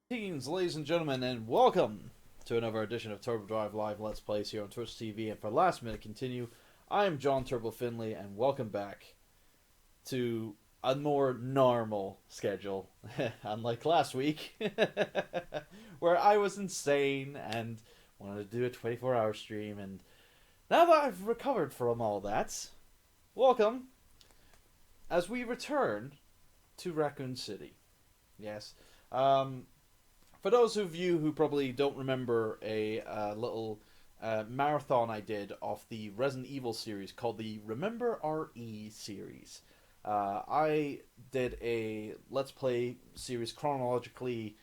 Greetings, ladies and gentlemen, and welcome to another edition of Turbo Drive Live Let's Plays here on Twitch TV. And for Last Minute Continue, I am John Turbo Finley, and welcome back to a more normal schedule, unlike last week, where I was insane and wanted to do a 24-hour stream. And now that I've recovered from all that, welcome as we return to Raccoon City. Yes. For those of you who probably don't remember a little marathon I did of the Resident Evil series called the Remember RE series, I did a Let's Play series chronologically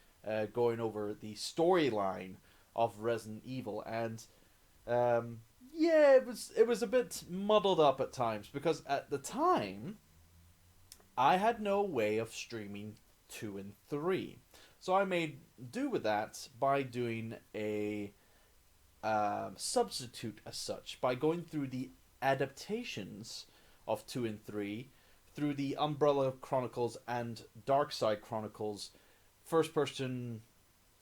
going over the storyline of Resident Evil, and yeah, it was a bit muddled up at times because at the time I had no way of streaming 2 and 3. So I made do with that by doing a substitute as such, by going through the adaptations of 2 and 3 through the Umbrella Chronicles and Darkside Chronicles first-person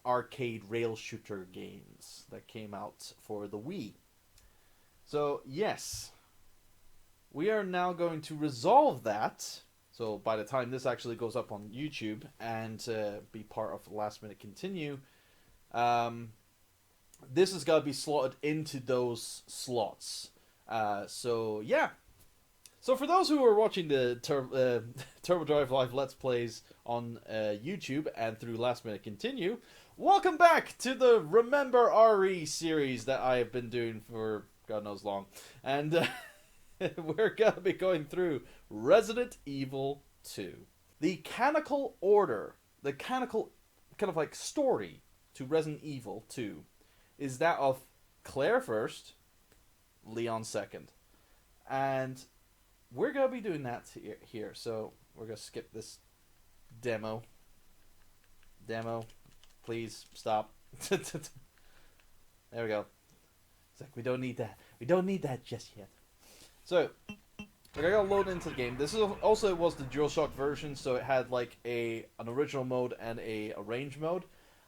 arcade rail shooter games that came out for the Wii. So yes, we are now going to resolve that. So by the time this actually goes up on YouTube and be part of Last Minute Continue, this is going to be slotted into those slots. So yeah. So for those who are watching the Turbo Drive Live Let's Plays on YouTube and through Last Minute Continue, welcome back to the Remember RE series that I have been doing for God knows long. And we're going to be going through Resident Evil 2. The canonical order, the canonical kind of like story to Resident Evil 2 is that of Claire first, Leon second. And we're going to be doing that here. So we're going to skip this demo. Demo, please stop. There we go. It's like, we don't need that. We don't need that just yet. So, we're gonna load into the game. This is also was the DualShock version, so it had like an original mode and a arrange mode.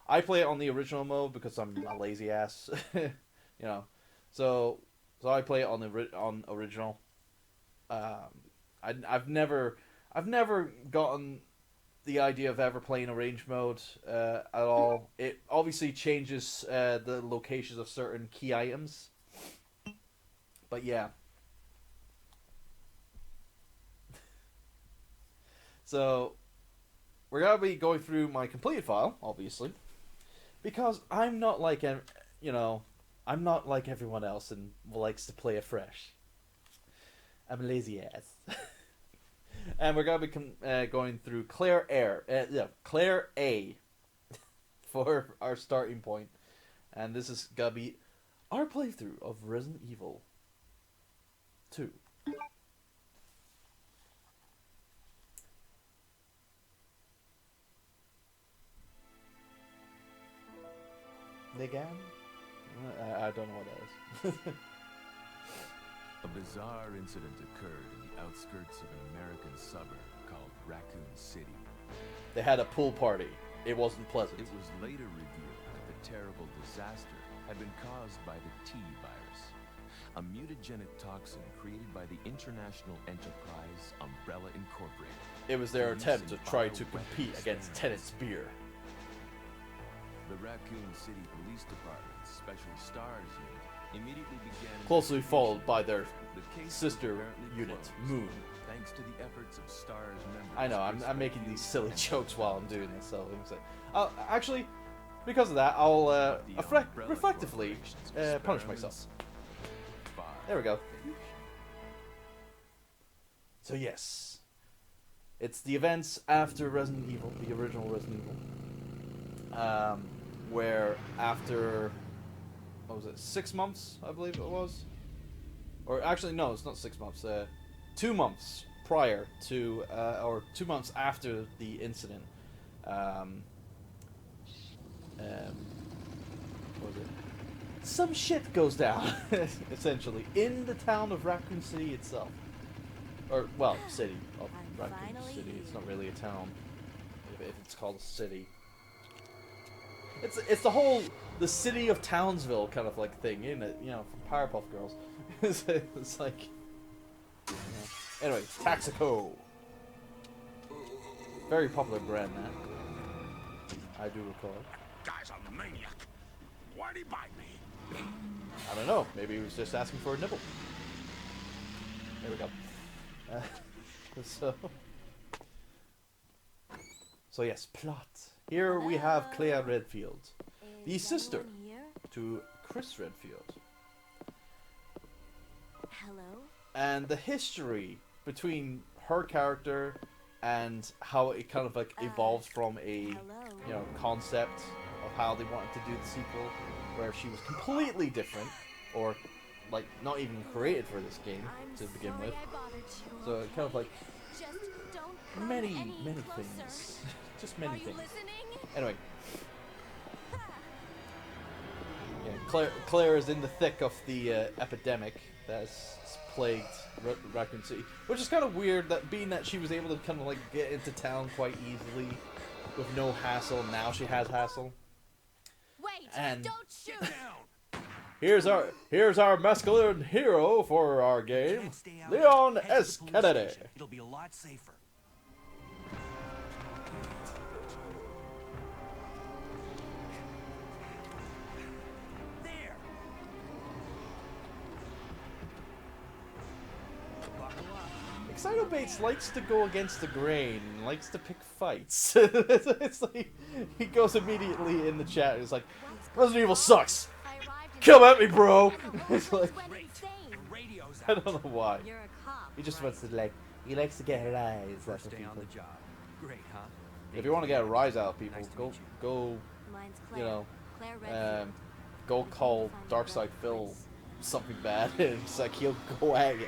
I play it on the original mode because I'm a lazy ass, you know. So I play it on original. I've never gotten the idea of ever playing arrange mode at all. It obviously changes the locations of certain key items, but yeah. So, we're going to be going through my completed file, obviously, because I'm not like, I'm not like everyone else and likes to play afresh. I'm a lazy ass. And we're going to be going through Claire A for our starting point. And this is going to be our playthrough of Resident Evil 2. Again? I don't know what that is. A bizarre incident occurred in the outskirts of an American suburb called Raccoon City. They had a pool party. It wasn't pleasant. It was later revealed that the terrible disaster had been caused by the T-virus, a mutagenic toxin created by the international enterprise Umbrella Incorporated. It was their attempt to try to compete against Tennant's beer. The Raccoon City Police Department's Special Stars Unit immediately began closely followed by their sister unit, Moon. Thanks to the efforts of Stars members. I know, I'm making these silly jokes while I'm doing this, so actually, because of that, I'll reflectively punish myself. There we go. So yes, it's the events after Resident Evil, the original Resident Evil. Where after, what was it, 6 months, I believe it was? Or actually, no, it's not 6 months. 2 months prior to, or 2 months after the incident. What was it? Some shit goes down, essentially, in the town of Raccoon City itself. Or, well, city of Raccoon City. It's not really a town, if it's called a city. It's the whole the city of Townsville kind of like thing, isn't it? You know, from Powerpuff Girls. It's like. You know. Anyway, Taxico. Very popular brand now. I do recall. Guy's a maniac. Why'd he bite me? I don't know. Maybe he was just asking for a nibble. There we go. So yes, plot. Here we have Claire Redfield, the sister to Chris Redfield. Hello? And the history between her character and how it kind of like evolves from a concept of how they wanted to do the sequel, where she was completely different, or like not even created for this game to begin with. So it kind of like many things, just many things. Anyway, yeah, Claire is in the thick of the epidemic that has plagued Raccoon City, which is kind of weird, that being that she was able to kind of like get into town quite easily with no hassle. Now she has hassle. Wait, and don't shoot. here's our masculine hero for our game, Leon S. Kennedy. It'll be a lot safer. There. Excitobates likes to go against the grain, likes to pick fights. It's like he goes immediately in the chat and is like, Resident Evil sucks. Come at me, bro. It's like, I don't know why. You're a cop. He just wants to like, he likes to get a rise out First of day on people. the job. Great, huh? If you want to get a rise out of people, Nice to go meet you. go Mine's you know, Claire Redfield. go call Darkside Phil something bad, and it's like he'll go at you.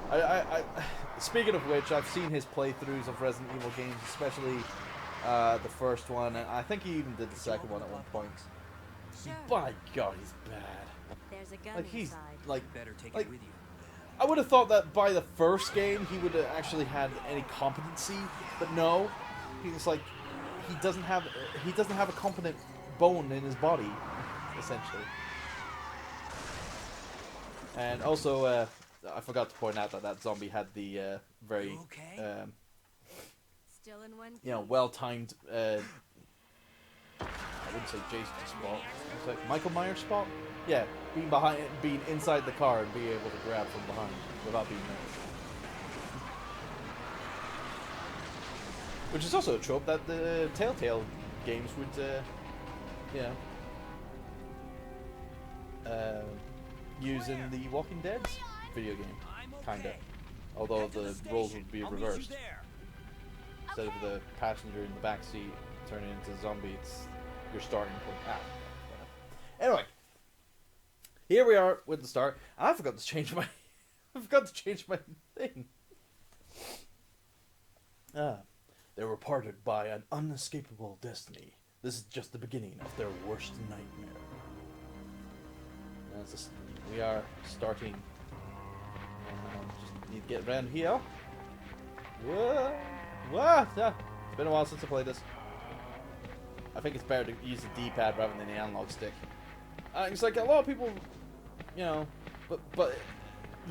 I speaking of which, I've seen his playthroughs of Resident Evil games, especially the first one, and I think he even did the second one at one point. Sure. By God, he's bad. There's a gun Like he's inside. like, Better take like it with you. I would have thought that by the first game he would have actually had any competency, but no, he's like he doesn't have a competent bone in his body, essentially. And also, I forgot to point out that zombie had the very You okay? Still in one piece. well-timed. I wouldn't say Jason spot. It's like Michael Myers spot. Yeah, being inside the car and being able to grab from behind without being noticed. Which is also a trope that the Telltale games would, use in the Walking Dead video game, kinda. Although the roles would be reversed. Instead of the passenger in the back seat turning into a zombie, it's your starting point. Anyway, here we are with the start. I forgot to change my, thing. They were parted by an unescapable destiny. This is just the beginning of their worst nightmare. We are starting. Just need to get around here. What? It's been a while since I played this. I think it's better to use the D-pad rather than the analog stick. It's like a lot of people, but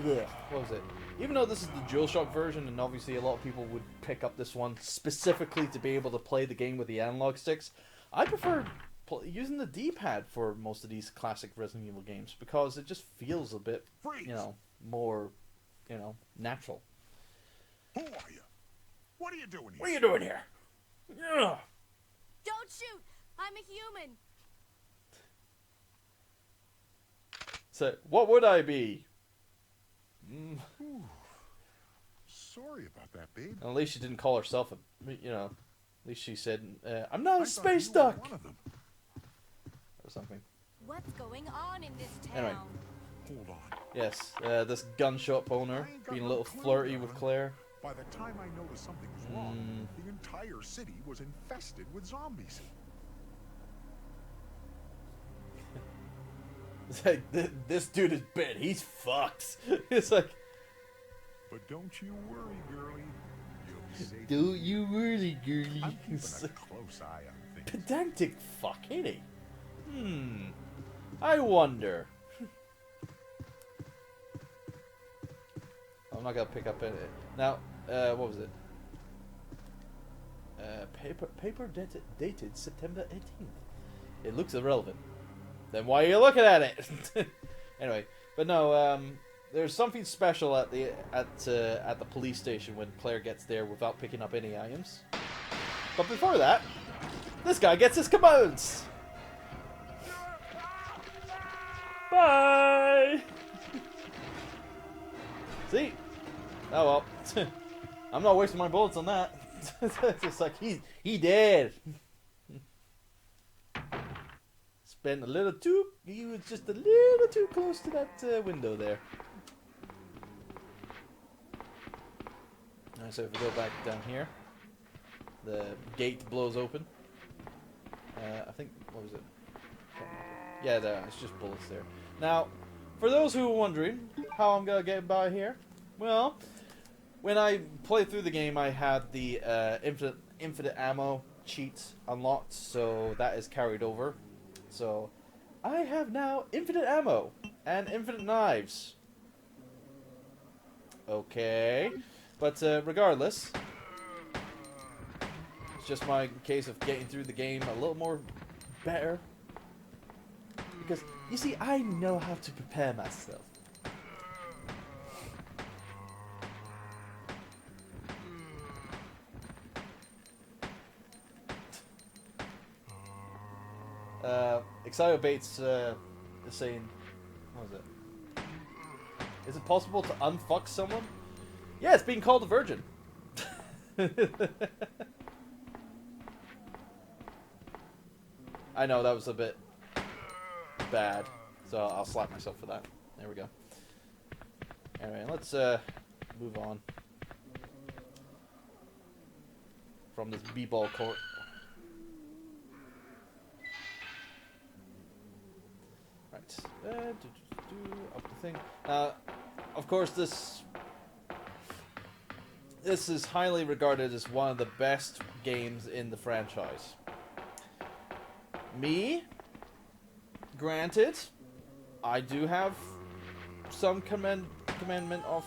yeah, what was it? Even though this is the DualShock version, and obviously a lot of people would pick up this one specifically to be able to play the game with the analog sticks, I prefer using the D-pad for most of these classic Resident Evil games because it just feels a bit, more, natural. Who are you? What are you doing here? What are you doing here? Yeah. Don't shoot! I'm a human! So, what would I be? Sorry about that, babe. At least she didn't call herself at least she said, I'm not a I thought space you were duck! one of them. Or something. What's going on in this town? Anyway. Hold on. Yes, this gun shop owner being a little flirty with Claire. By the time I noticed something was wrong, the entire city was infested with zombies. It's like, this dude is bad. He's fucked. It's like, But don't you worry, girlie. You'll be safe. don't you worry, girlie. I'm keeping It's a like, close eye on pedantic fuck, ain't he? I wonder. I'm not gonna pick up any. Now, what was it? Paper dated September 18th. It looks irrelevant. Then why are you looking at it? Anyway, but no, there's something special at the police station when Claire gets there without picking up any items. But before that, this guy gets his commands. Bye. See? Oh well. I'm not wasting my bullets on that. It's just like he dead. Spent a little too. He was just a little too close to that window there. Alright, so if we go back down here, the gate blows open. I think, what was it? Yeah, it's just bullets there. Now, for those who are wondering how I'm gonna get by here, well, when I played through the game, I had the infinite ammo cheat unlocked, so that is carried over. So, I have now infinite ammo and infinite knives. Okay, but regardless, it's just my case of getting through the game a little more better. Because, you see, I know how to prepare myself. Exio Bates is saying, what was it? Is it possible to unfuck someone? Yeah, it's being called a virgin. I know, that was a bit bad, so I'll slap myself for that. There we go. Anyway, let's move on from this b-ball court. Right, up the thing. Of course, this is highly regarded as one of the best games in the franchise. Me, granted, I do have some commandment of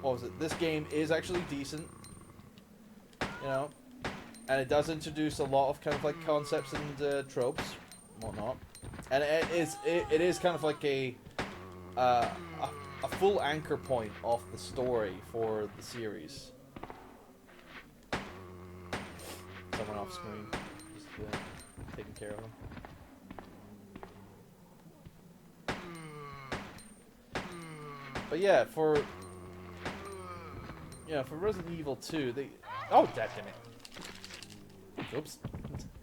what was it? This game is actually decent, you know, and it does introduce a lot of kind of like concepts and tropes, and whatnot, and it is kind of like a full anchor point of the story for the series. Someone off screen, just taking care of them. But yeah, for Resident Evil 2, they damn it! Oops,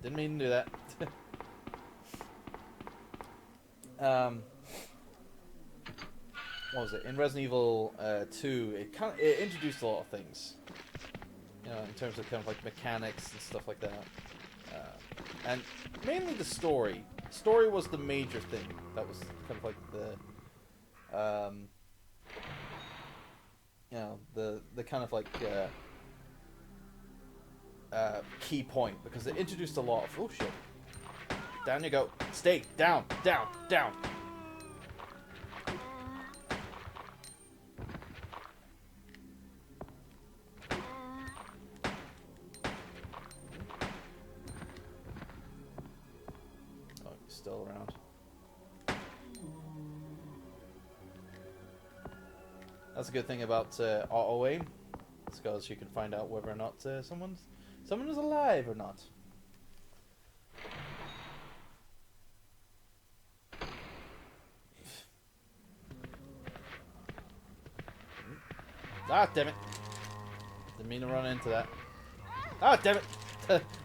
didn't mean to do that. What was it? In Resident Evil 2, it introduced a lot of things. You know, in terms of kind of like mechanics and stuff like that. And mainly the story. Story was the major thing. That was kind of like the kind of like key point, because it introduced a lot of, oh shit. Down you go. Stay down, down, down. Still around. That's a good thing about auto aim. It's because you can find out whether or not someone is alive or not. Ah, damn it! Didn't mean to run into that. Ah, damn it!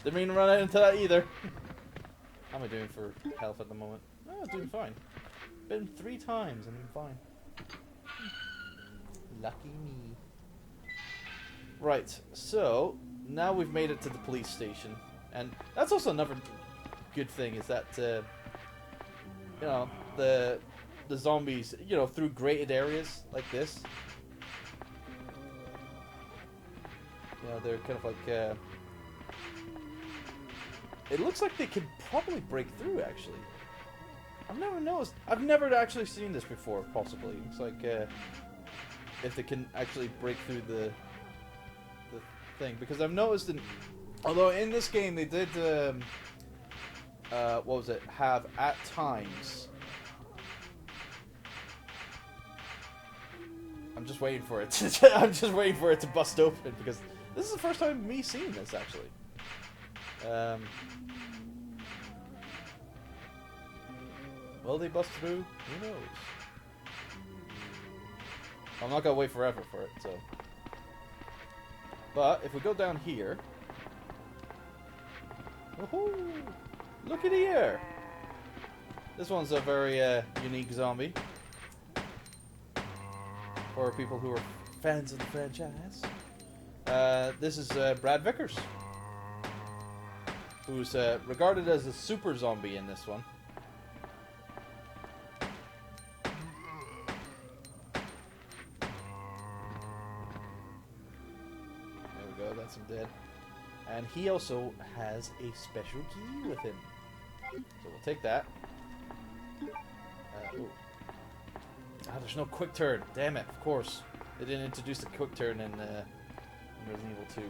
Didn't mean to run into that either. How am I doing for health at the moment? Oh, I'm doing fine. Been 3 times and I'm fine. Lucky me. Right, so now we've made it to the police station, and that's also another good thing, is that you know, the zombies, you know, through grated areas like this, You know, they're kind of like. It looks like they could probably break through. Actually, I've never noticed. I've never actually seen this before. Possibly, it's like if they can actually break through the thing, because I've noticed although in this game they did what was it, have at times, I'm just waiting for it to bust open, because this is the first time me seeing this actually. Will they bust through? Who knows? I'm not gonna wait forever for it, so. But if we go down here, woohoo! Look at here. This one's a very unique zombie for people who are fans of the franchise. This is Brad Vickers, who's regarded as a super zombie in this one. That's him dead. And he also has a special key with him. So we'll take that. Ooh. Ah, there's no quick turn. Damn it, of course. They didn't introduce the quick turn in Resident Evil 2.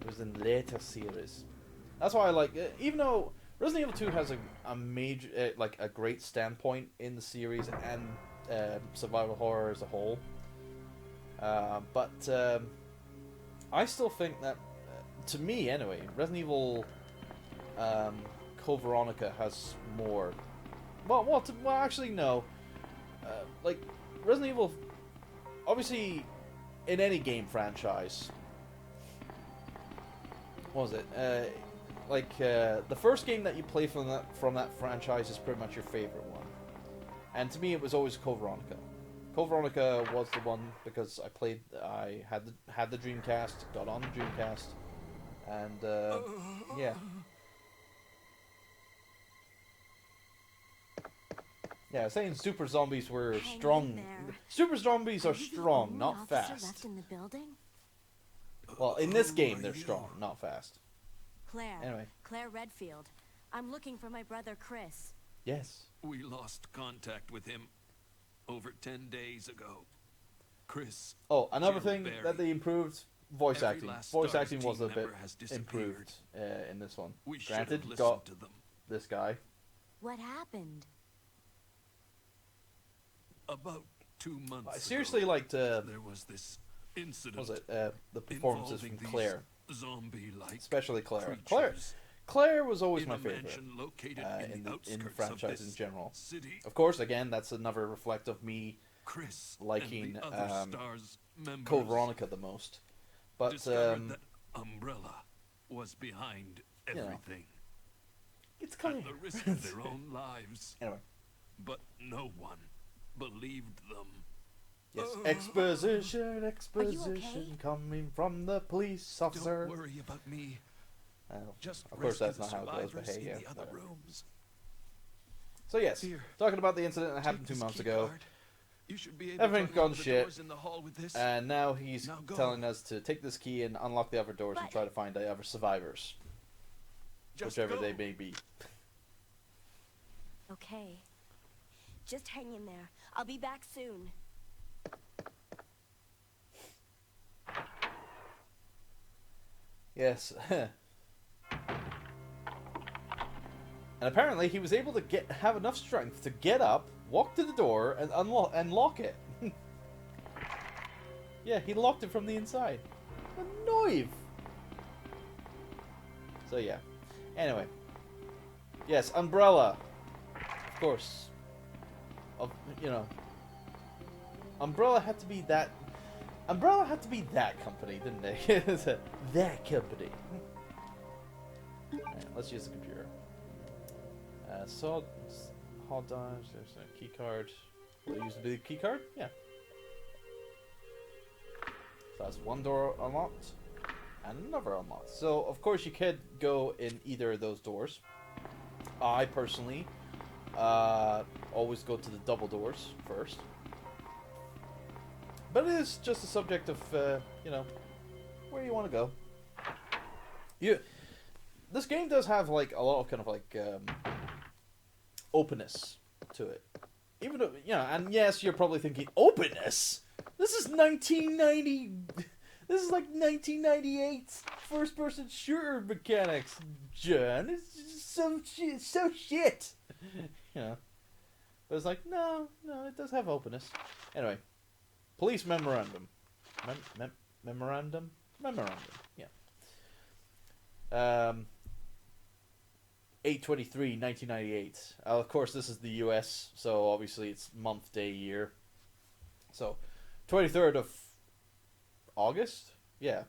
It was in later series. That's why I like it. Even though Resident Evil 2 has a major, like a great standpoint in the series and survival horror as a whole, but I still think that, to me anyway, Resident Evil Code Veronica has more. Well, actually no. Like Resident Evil, obviously, in any game franchise, what was it? The first game that you play from that franchise is pretty much your favorite one. And to me, it was always Code Veronica. Code Veronica was the one because I had the Dreamcast, got on the Dreamcast, and yeah. Yeah, saying super zombies were strong. Super zombies are strong, not fast. Left in the building? Well, in this game, they're strong, not fast. Claire. Anyway. Claire Redfield. I'm looking for my brother Chris. Yes. We lost contact with him over 10 days ago. Chris. Oh, another Jill thing Barry. that they improved: voice Every acting. last Voice Stars acting was team a bit member has disappeared. improved in this one. We should Granted, have listened got to them. this guy. What happened? About 2 months I seriously ago, liked there was this what incident. was it the performances from involving Claire, these zombie-like especially Claire. creatures Claire was always in my a favorite mansion located in the the outskirts franchise of in this general. city. Of course, again, that's another reflect of me Chris liking and the other Stars members Code Veronica the most. But discovered that Umbrella was behind you know, everything it's at Claire. the risk of their own lives. Anyway, But no one believed them. yes, exposition okay? coming from the police officer. Don't worry about me. Just Of course, rescue that's the not how it goes, but survivors hey, yeah. in the other whatever. rooms. So yes, Here, talking about the incident that happened Take 2 this months key ago, card. You should be able to everything's unlock gone the shit, doors in the hall with this. and now he's Now go. telling us to take this key and unlock the other doors and But- try to find the other survivors, Just whichever go. they may be. Okay. Just hang in there. I'll be back soon. Yes. And apparently he was able to have enough strength to get up, walk to the door, and lock it. Yeah, he locked it from the inside. A knife. So yeah. Anyway. Yes, Umbrella. Of course. Umbrella had to be that. Umbrella had to be that company, didn't they? That company. Alright, let's use the computer. So, hard drives, there's a key card. Will I use the big key card? Yeah. So that's one door unlocked, and another unlocked. So, of course, you could go in either of those doors. I personally always go to the double doors first. But it is just a subject of, you know, where you want to go. This game does have, like, a lot of kind of, like, openness to it. Even though, you know, and yes, you're probably thinking, openness? This is 1990... This is like 1998 first-person shooter mechanics, John. It's just so shit. You know. But it's like, no, it does have openness. Anyway. Police memorandum. Memorandum? Memorandum, yeah. 8/23/1998. Of course, this is the US, so obviously it's month, day, year. So, 23rd of August? Yeah.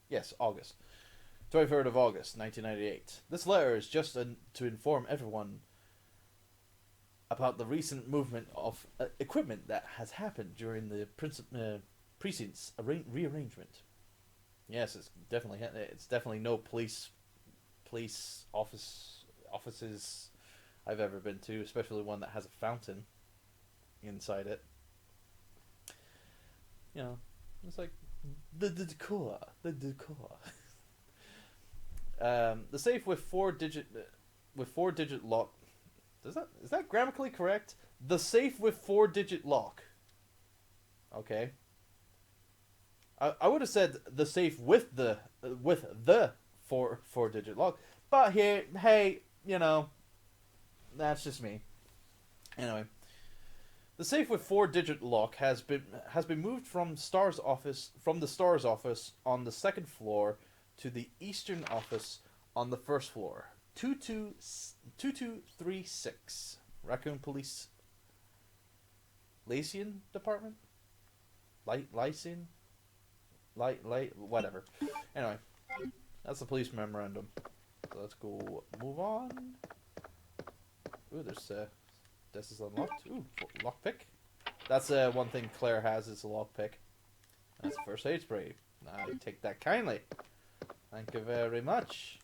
Yes, August. 23rd of August, 1998. This letter is just to inform everyone about the recent movement of equipment that has happened during the precinct's rearrangement. Yes, it's definitely no police offices I've ever been to, especially one that has a fountain inside it. You know, it's like the decor. The safe with four digit lock. Is that grammatically correct? The safe with 4-digit lock. Okay. I would have said the safe with the 4-digit lock, but here, hey, you know, that's just me. Anyway, the safe with 4-digit lock has been moved from the Star's office on the second floor to the Eastern office on the first floor. 2236 Raccoon Police Lyceum Department? Lyceum? Whatever. Anyway, that's the police memorandum. So let's go move on. Ooh, this is unlocked. Ooh, lockpick. That's one thing Claire has is a lockpick. That's first aid spray. I take that kindly. Thank you very much.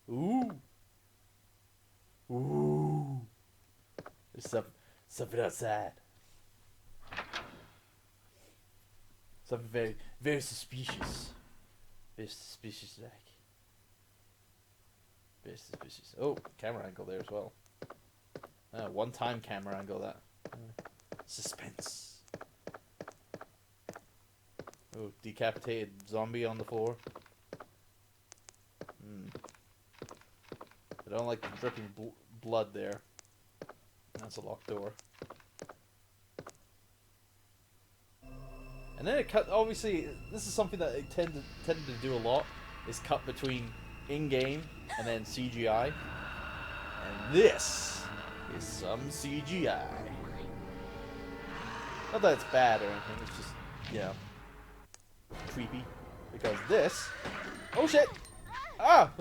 Ooh. There's something outside. Something very, very suspicious. Very suspicious, like. Very suspicious. Oh, camera angle there as well. One-time camera angle, that. Suspense. Oh, decapitated zombie on the floor. I don't like the dripping blood there. That's a locked door. And then it cut. Obviously, this is something that it tended to do a lot. Is cut between in-game and then CGI. And this is some CGI. Not that it's bad or anything. It's just, you know, creepy. Because this. Oh shit! Ah!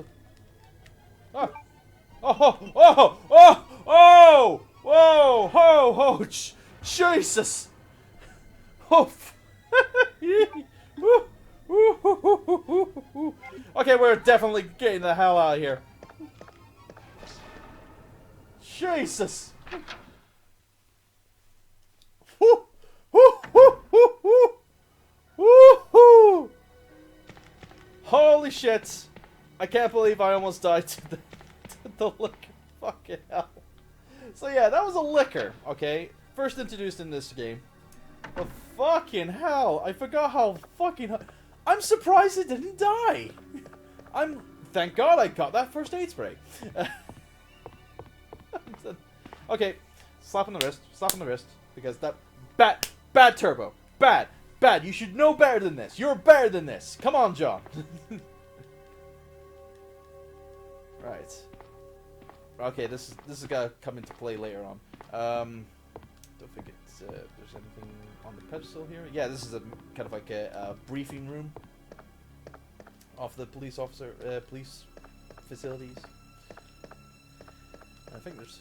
Oh! Oh! Oh! Oh! Oh! Whoa! Ho! Ho! Jesus! Oh! Okay, we're definitely getting the hell out of here. Jesus! Holy shit! I can't believe I almost died to the liquor. Fucking hell. So yeah, that was a liquor, okay? First introduced in this game. But fucking hell, I forgot how fucking... I'm surprised it didn't die. Thank God I got that first aid spray. Okay, slap on the wrist, because that... Bad turbo. Bad. You should know better than this. You're better than this. Come on, John. Right. Okay, this is gonna come into play later on. Don't think there's anything on the pedestal here. Yeah, this is a kind of like a briefing room of the police facilities. I think there's...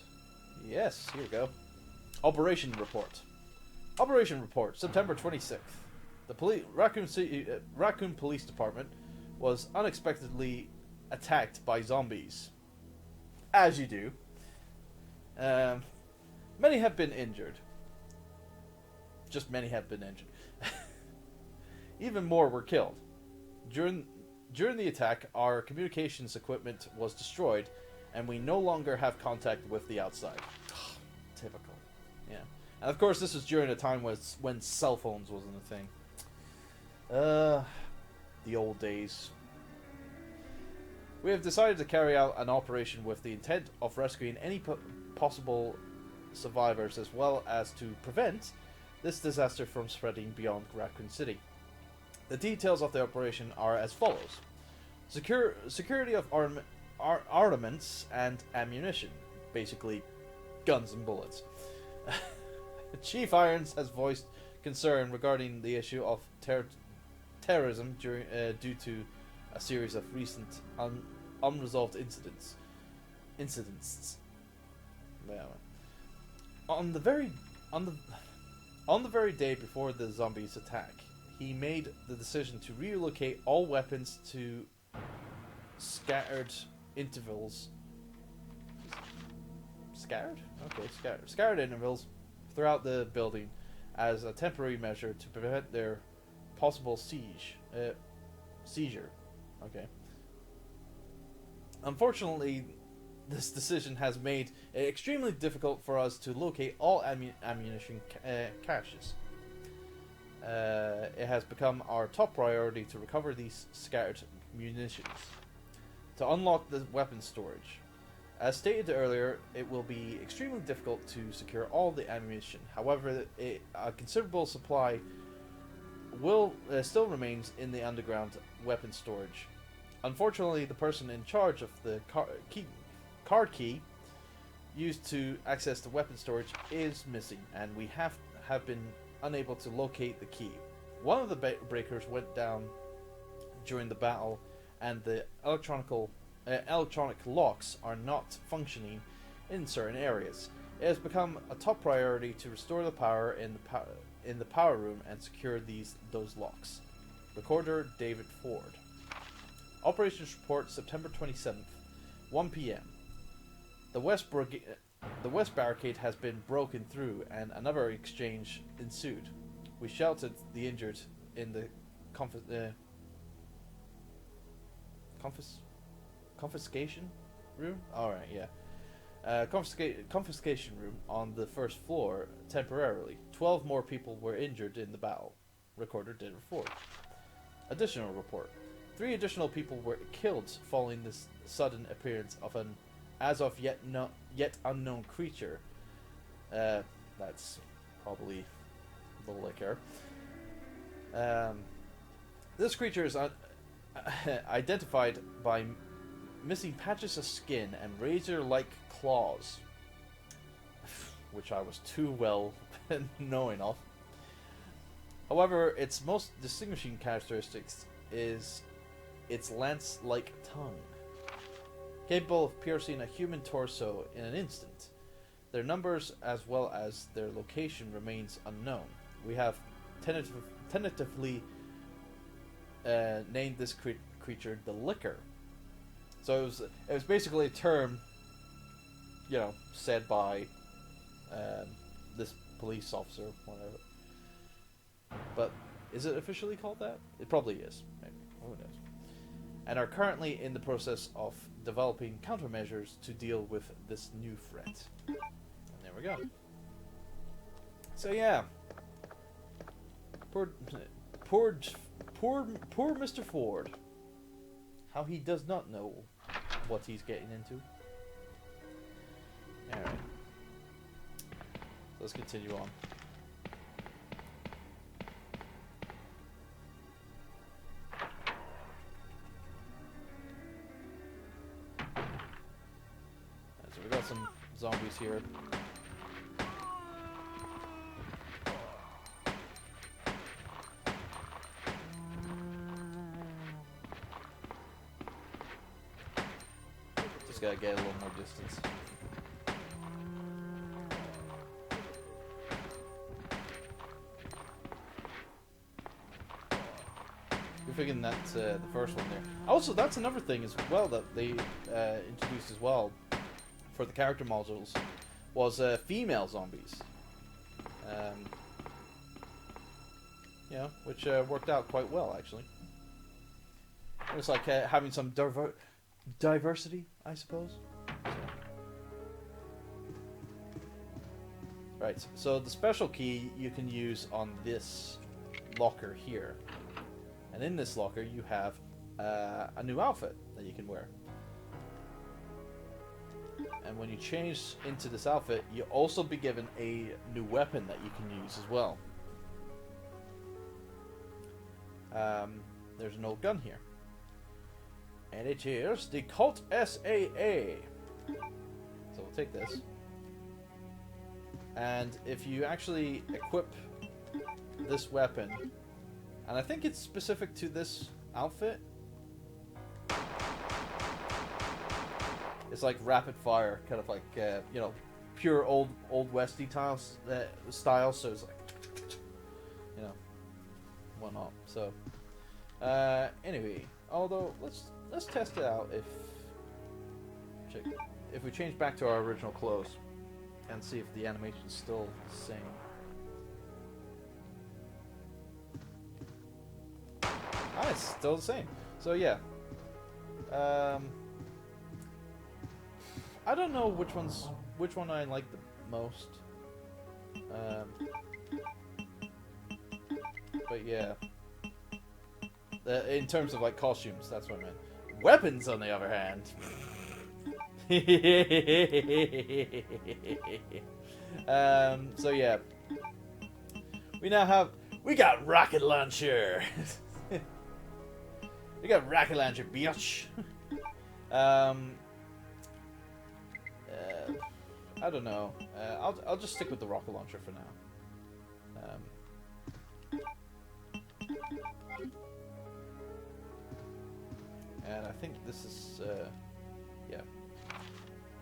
Yes, here we go. Operation report. September 26th. The Raccoon Police Department was unexpectedly attacked by zombies. As you do. Many have been injured. just many have been injured. Even more were killed. During the attack, our communications equipment was destroyed, and we no longer have contact with the outside. Typical. Yeah. And of course, this was during a time when cell phones wasn't a thing. The old days. We have decided to carry out an operation with the intent of rescuing any possible survivors, as well as to prevent this disaster from spreading beyond Raccoon City. The details of the operation are as follows. Security of armaments and ammunition. Basically, guns and bullets. Chief Irons has voiced concern regarding the issue of terrorism due to a series of recent unresolved incidents. Yeah. On the very day before the zombies attack, he made the decision to relocate all weapons to scattered intervals. Scattered intervals throughout the building as a temporary measure to prevent their possible seizure. Okay. Unfortunately, this decision has made it extremely difficult for us to locate all ammunition caches. It has become our top priority to recover these scattered munitions. To unlock the weapon storage. As stated earlier, it will be extremely difficult to secure all the ammunition. However, a considerable supply will still remains in the underground weapon storage. Unfortunately, the person in charge of the card key used to access the weapon storage is missing, and we have been unable to locate the key. One of the breakers went down during the battle, and the electronic locks are not functioning in certain areas. It has become a top priority to restore the power in the power room and secure those locks. Recorder David Ford. Operations report September 27th, 1 p.m. The West barricade has been broken through and another exchange ensued. We sheltered the injured in the confiscation room? Alright, yeah. Confiscation room on the first floor temporarily. 12 more people were injured in the battle. Recorder David Ford. Additional report. 3 additional people were killed following this sudden appearance of an as of yet unknown creature. That's probably the liquor. This creature is identified by missing patches of skin and razor-like claws, which I was too well knowing of. However, its most distinguishing characteristics is its lance-like tongue, capable of piercing a human torso in an instant. Their numbers as well as their location remains unknown. We have tentatively named this creature the Licker. So it was basically a term, said by this police officer, whatever. But is it officially called that? It probably is. Maybe. Who knows? And are currently in the process of developing countermeasures to deal with this new threat. And there we go. So yeah. Poor Mr. Ford. How he does not know what he's getting into. Alright. So let's continue on. So we got some zombies here. Just gotta get a little more distance. You're thinking that's the first one there. Also, that's another thing as well that they introduced as well for the character modules was female zombies. you know, which worked out quite well actually. It was like having some diversity, I suppose. So. Right, so the special key you can use on this locker here. And in this locker you have a new outfit that you can wear. And when you change into this outfit, you'll also be given a new weapon that you can use as well. There's an old gun here. And it is the Colt SAA. So we'll take this. And if you actually equip this weapon, and I think it's specific to this outfit, it's like rapid fire, kind of like you know, pure old westy style. So it's like, you know, whatnot. So anyway, although let's test it out if we change back to our original clothes and see if the animation's still the same. Ah, it's still the same. So yeah. I don't know which one I like the most. But yeah. In terms of like costumes, that's what I meant. Weapons, on the other hand. So yeah. We got rocket launcher. We got rocket launcher, bitch. I don't know. I'll just stick with the rocket launcher for now. And I think this is yeah.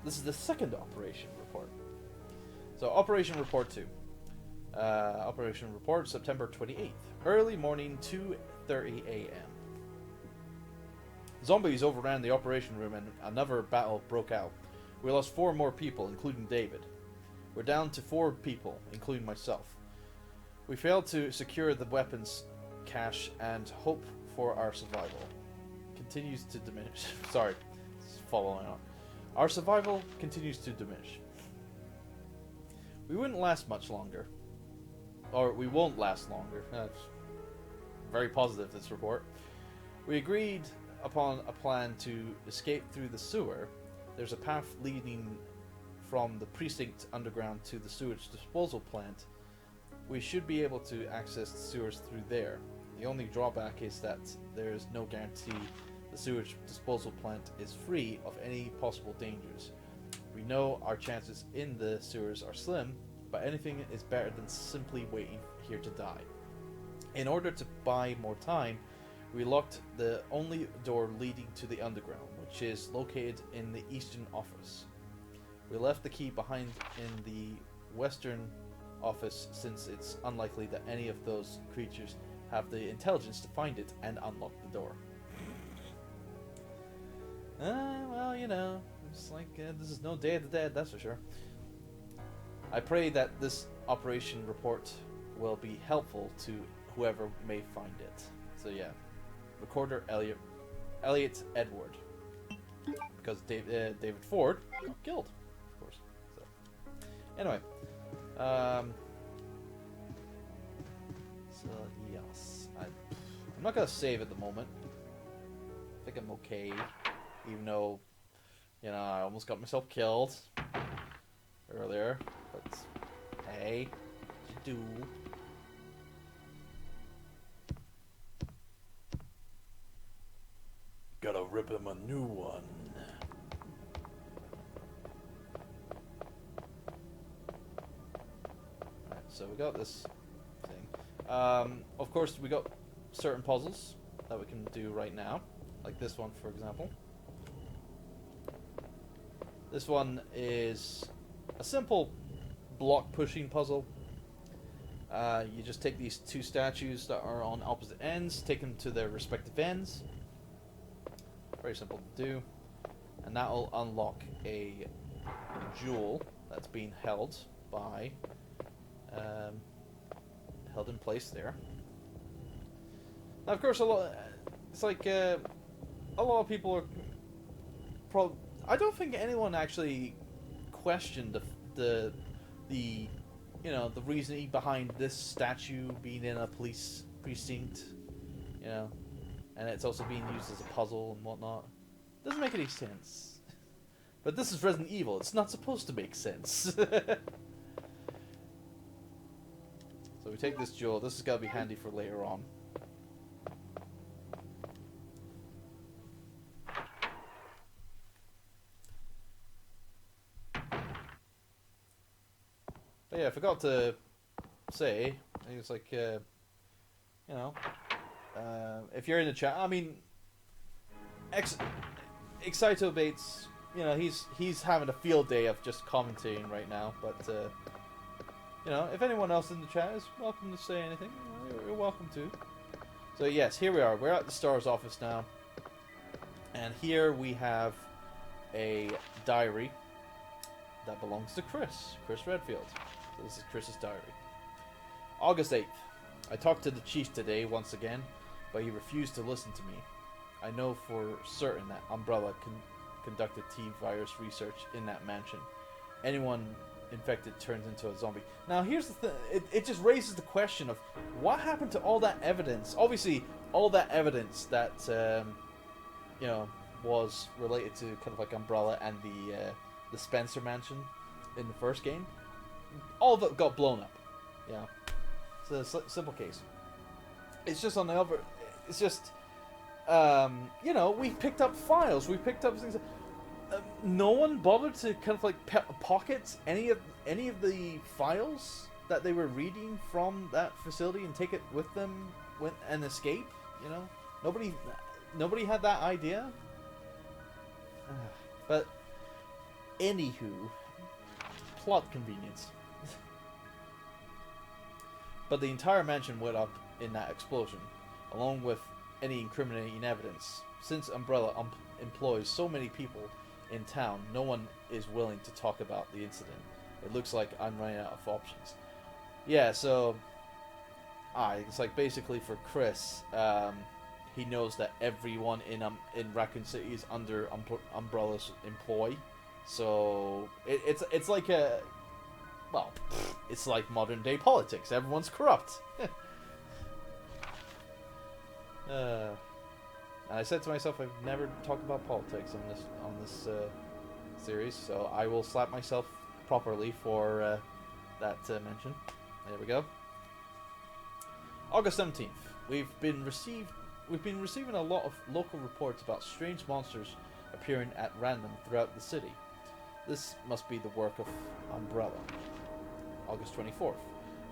This is the second operation report. So Operation Report 2. Operation Report September 28th. Early morning, 2:30 a.m. Zombies overran the operation room and another battle broke out. We lost 4 more people, including David. We're down to 4 people, including myself. We failed to secure the weapons cache and hope for our survival continues to diminish. Sorry, following on. Our survival continues to diminish. We wouldn't last much longer. Or we won't last longer. That's very positive, this report. We agreed upon a plan to escape through the sewer. There's a path leading from the precinct underground to the sewage disposal plant. We should be able to access the sewers through there. The only drawback is that there is no guarantee the sewage disposal plant is free of any possible dangers. We know our chances in the sewers are slim, but anything is better than simply waiting here to die. In order to buy more time, we locked the only door leading to the underground, which is located in the eastern office. We left the key behind in the western office since it's unlikely that any of those creatures have the intelligence to find it and unlock the door. Well, you know, it's like this is no Day of the Dead, that's for sure. I pray that this operation report will be helpful to whoever may find it. So yeah, Recorder Elliot Edward, because David Ford got killed, of course. So anyway, so yes, I'm not gonna save at the moment. I think I'm okay, even though, you know, I almost got myself killed earlier. But hey, what you do? Gotta rip him a new one. Alright, so we got this thing. Of course, we got certain puzzles that we can do right now, like this one, for example. This one is a simple block pushing puzzle. You just take these 2 statues that are on opposite ends, take them to their respective ends. Very simple to do, and that will unlock a jewel that's being held by held in place there. Now, of course, it's like a lot of people are I don't think anyone actually questioned the the reasoning behind this statue being in a police precinct, and it's also being used as a puzzle and whatnot. Doesn't make any sense. But this is Resident Evil. It's not supposed to make sense. So we take this jewel. This is gotta be handy for later on. But yeah, I forgot to say, I think it's like, if you're in the chat, I mean, Excito Bates, he's having a field day of just commentating right now, but, if anyone else in the chat is welcome to say anything, you're welcome to. So yes, here we are. We're at the STARS office now, and here we have a diary that belongs to Chris Redfield. So this is Chris's diary. August 8th. I talked to the chief today once again, but he refused to listen to me. I know for certain that Umbrella conducted T-virus research in that mansion. Anyone infected turns into a zombie. Now here's the thing, it just raises the question of what happened to all that evidence. Obviously, all that evidence that, was related to kind of like Umbrella and the Spencer mansion in the first game. All of it got blown up. Yeah. It's a simple case. It's just on the other... It's just... we picked up files. We picked up things... no one bothered to kind of like pocket any of the files that they were reading from that facility and take it with them and escape. Nobody had that idea. But anywho, plot convenience. But the entire mansion went up in that explosion, along with any incriminating evidence. Since Umbrella employs so many people in town, no one is willing to talk about the incident. It looks like I'm running out of options. Yeah, so... it's like basically for Chris, he knows that everyone in Raccoon City is under Umbrella's employ. So, it's like a... Well, it's like modern day politics. Everyone's corrupt. And I said to myself, I've never talked about politics on this series, so I will slap myself properly for that mention. There we go. August 17th. We've been receiving a lot of local reports about strange monsters appearing at random throughout the city. This must be the work of Umbrella. August 24th.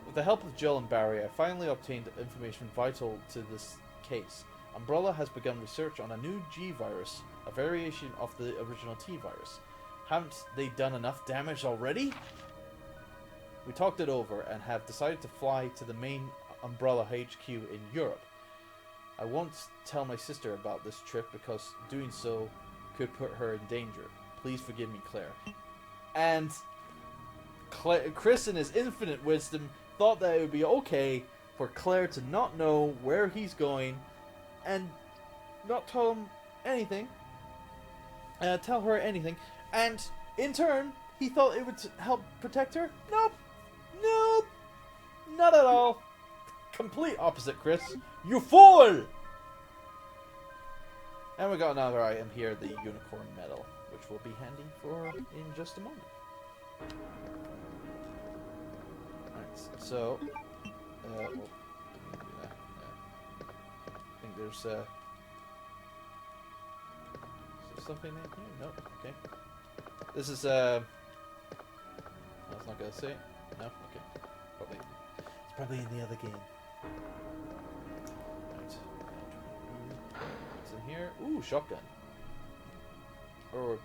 With the help of Jill and Barry, I finally obtained information vital to this case. Umbrella has begun research on a new G-virus, a variation of the original T-virus. Haven't they done enough damage already? We talked it over and have decided to fly to the main Umbrella HQ in Europe. I won't tell my sister about this trip because doing so could put her in danger. Please forgive me, Claire. And Chris, in his infinite wisdom, thought that it would be okay for Claire to not know where he's going and not tell him anything. Tell her anything. And in turn, he thought it would help protect her. Nope. Nope. Not at all. Complete opposite, Chris. You fool! And we got another item here, the unicorn medal, which will be handy for in just a moment. Alright, so... well, didn't do that. I think there's... Is there something in here? Nope, okay. This is, I was not gonna say it. No? Okay. Probably. It's probably in the other game. Right. What's in here? Ooh, shotgun. Or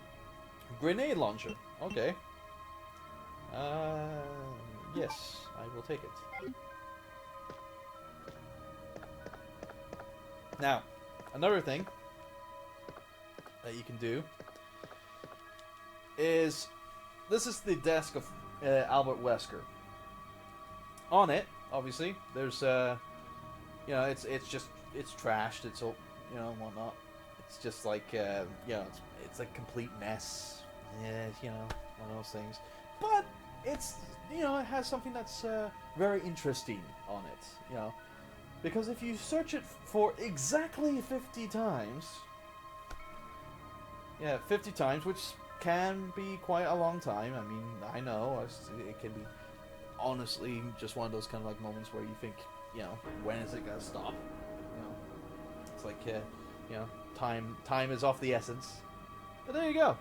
grenade launcher. Okay. Yes, I will take it. Now, another thing that you can do is, this is the desk of Albert Wesker. On it, obviously, there's it's just it's trashed. It's all, you know, and whatnot. It's just like you know, it's a complete mess. Yeah, you know, one of those things. But it's, you know, it has something that's very interesting on it. You know, because if you search it for exactly 50 times, yeah, 50 times, which can be quite a long time. I mean, I know it can be honestly just one of those kind of like moments where you think, you know, when is it gonna stop? You know, it's like you know, time is of the essence. But there you go.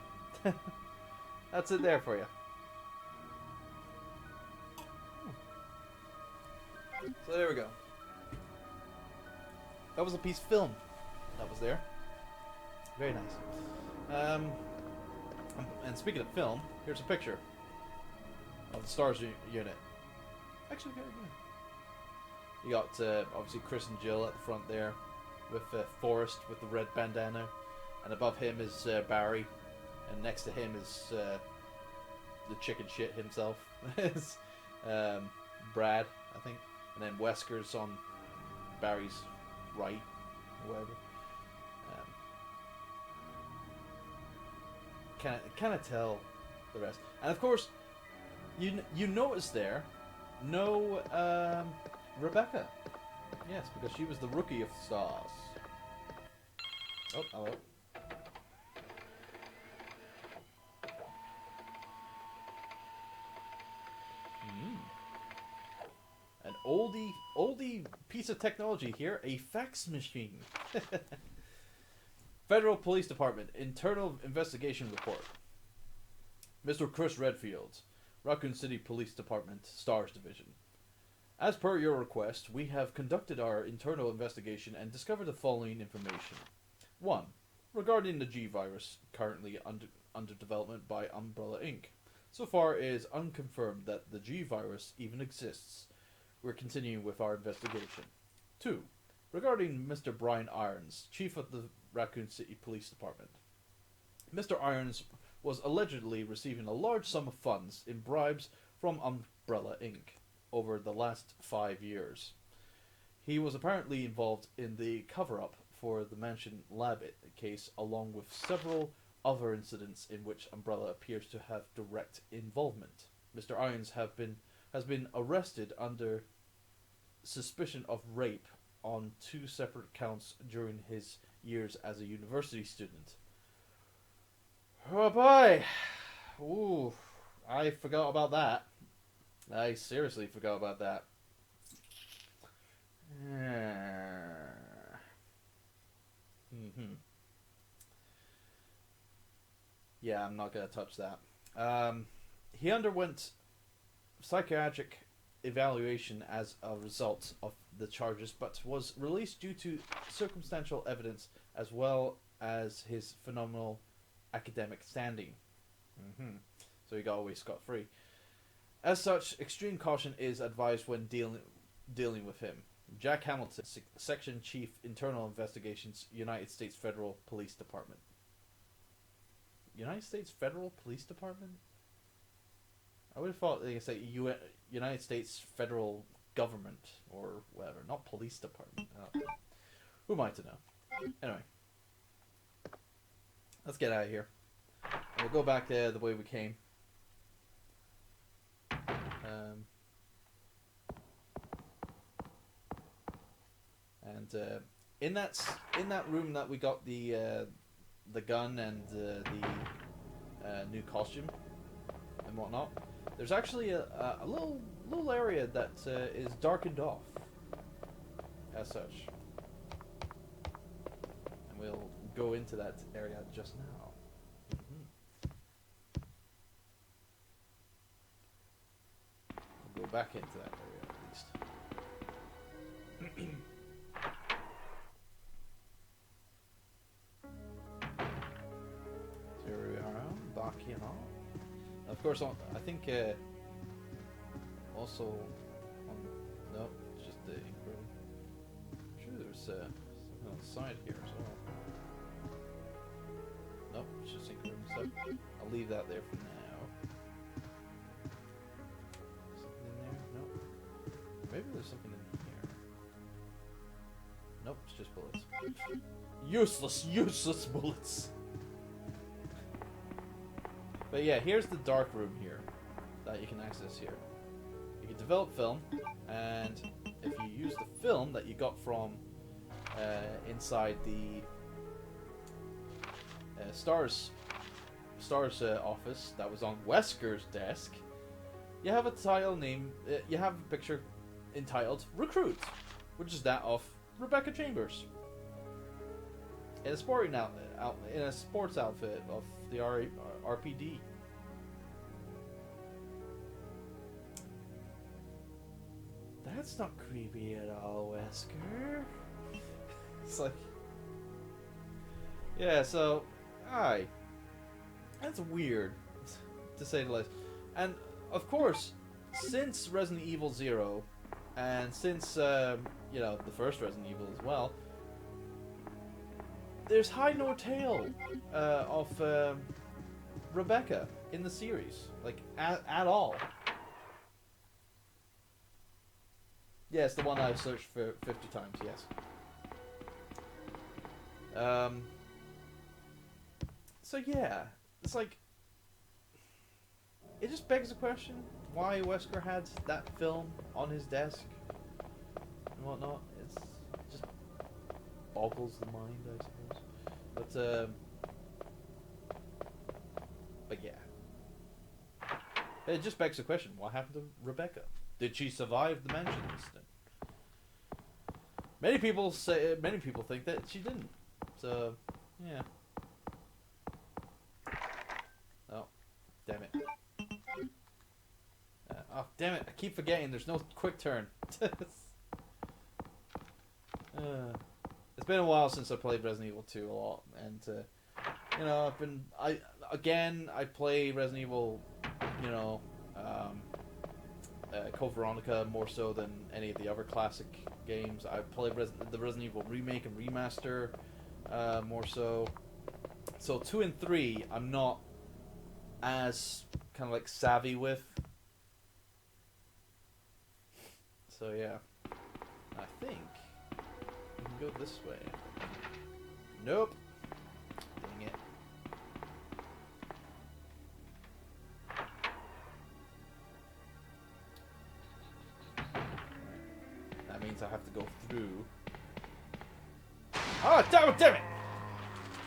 That's it there for you. So there we go. That was a piece of film that was there. Very nice. And speaking of film, here's a picture of the Stars unit. Actually, very good. You got obviously Chris and Jill at the front there, with Forrest with the red bandana, and above him is Barry, and next to him is the chicken shit himself, is Brad, I think, and then Wesker's on Barry's right, or whatever. Kind of tell the rest, and of course, you notice there, no Rebecca. Yes, because she was the rookie of the stars. Oh, hello. An oldie piece of technology here, a fax machine. Federal Police Department Internal Investigation Report. Mr. Chris Redfield, Raccoon City Police Department, Stars Division. As per your request, we have conducted our internal investigation and discovered the following information. 1. Regarding the G-Virus, currently under development by Umbrella Inc. So far, it is unconfirmed that the G-Virus even exists. We're continuing with our investigation. 2. Regarding Mr. Brian Irons, Chief of the Raccoon City Police Department. Mr. Irons was allegedly receiving a large sum of funds in bribes from Umbrella Inc. over the last 5 years. He was apparently involved in the cover-up for the Mansion Lab case, along with several other incidents in which Umbrella appears to have direct involvement. Mr. Irons has been arrested under suspicion of rape on 2 separate counts during his years as a university student. Oh boy! Ooh, I forgot about that. I seriously forgot about that. Yeah, I'm not going to touch that. He underwent psychiatric evaluation as a result of the charges, but was released due to circumstantial evidence as well as his phenomenal academic standing. So he got away scot-free. As such, extreme caution is advised when dealing with him. Jack Hamilton, Section Chief, Internal Investigations, United States Federal Police Department. United States Federal Police Department? I would have thought they say United States Federal Government or whatever, not Police Department. Oh. Who am I to know? Anyway, let's get out of here. We'll go back the way we came. And in that room that we got the gun and the new costume and whatnot, there's actually a little area that is darkened off as such, and we'll go into that area just now. We'll go back into that area at least. Here we are, back in on. Of course, I think also on no, it's just the ink room. I'm sure there's something on the side here as well. Nope, it's just ink room. So I'll leave that there for now. Something in there? Nope. Maybe there's something in here. Nope, it's just bullets. Useless bullets. But yeah, here's the Darkroom here that you can access here. You can develop film, and if you use the film that you got from inside the Stars office that was on Wesker's desk, you have a title name. You have a picture entitled "Recruit," which is that of Rebecca Chambers in a sporting in a sports outfit of the RPD. That's not creepy at all, Wesker. It's like, yeah. So, aye, that's weird, to say the least. And of course, since Resident Evil 0, and since you know, the first Resident Evil as well, there's high no tail of Rebecca in the series, like at all. Yes, the one I've searched for 50 times. Yes. So yeah, it's like, it just begs the question why Wesker had that film on his desk and whatnot. It just boggles the mind, I suppose. But yeah, it just begs the question: what happened to Rebecca? Did she survive the mansion incident? Many people think that she didn't. So yeah. Oh, damn it. Oh, damn it. I keep forgetting there's no quick turn. It's been a while since I played Resident Evil 2 a lot. And, you know, I play Resident Evil, you know, Code Veronica more so than any of the other classic games. I played the Resident Evil Remake and Remaster more so. So 2 and 3 I'm not as kind of like savvy with. So yeah, I think we can go this way. Nope. Dang it. That means I have to go through. Oh, damn it!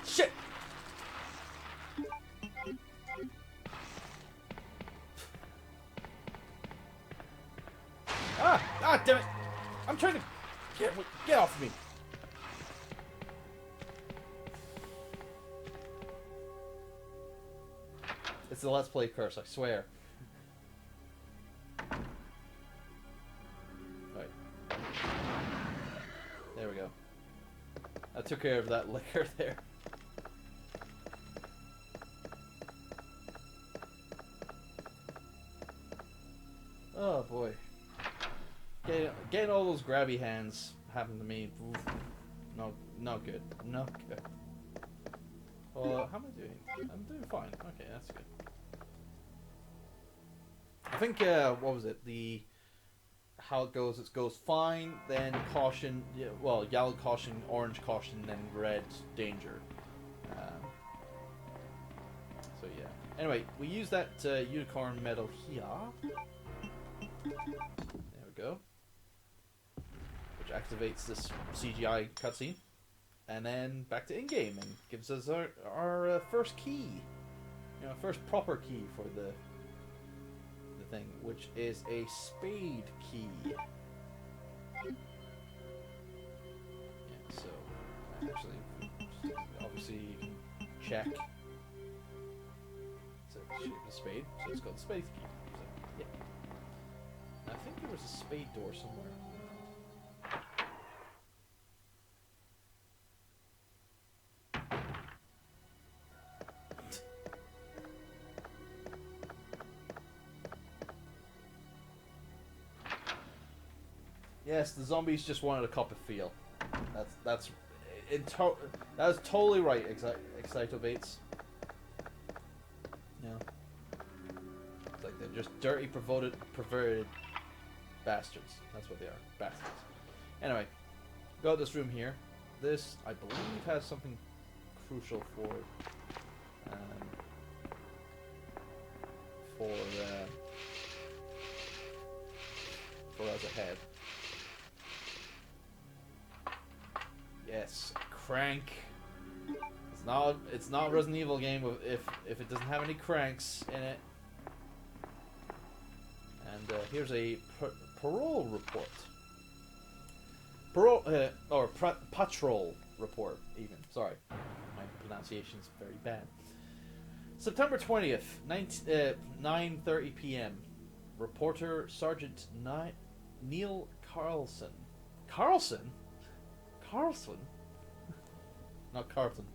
Shit! Ah, damn it! I'm trying to get off me. It's the Let's Play curse, I swear. Right. There we go. I took care of that liquor there. Oh boy. Getting all those grabby hands happened to me. Oof. No, not good. Not good. Well, how am I doing? I'm doing fine. Okay, that's good. I think, what was it? How it goes fine, then caution, yeah, well, yellow caution, orange caution, then red danger. So yeah. Anyway, we use that unicorn medal here. There we go. Which activates this CGI cutscene. And then back to in-game and gives us our first key. You know, first proper key for the thing, which is a spade key. Yeah, so actually, obviously you can check. So the shape of the spade, so it's called the spade key. So, yeah. I think there was a spade door somewhere. Yes, the zombies just wanted a cup of feel. That's totally right, Excitobates. Yeah. It's like they're just dirty, perverted bastards. That's what they are, bastards. Anyway, got this room here. this, I believe, has something crucial for us ahead. Yes, crank. It's not a Resident Evil game if it doesn't have any cranks in it. And here's a parole report. Patrol report, even. Sorry. My pronunciation's very bad. September 20th, 9:30 p.m. Reporter Sergeant Neil Carlson. Carlson? Carlson? Not Carlton.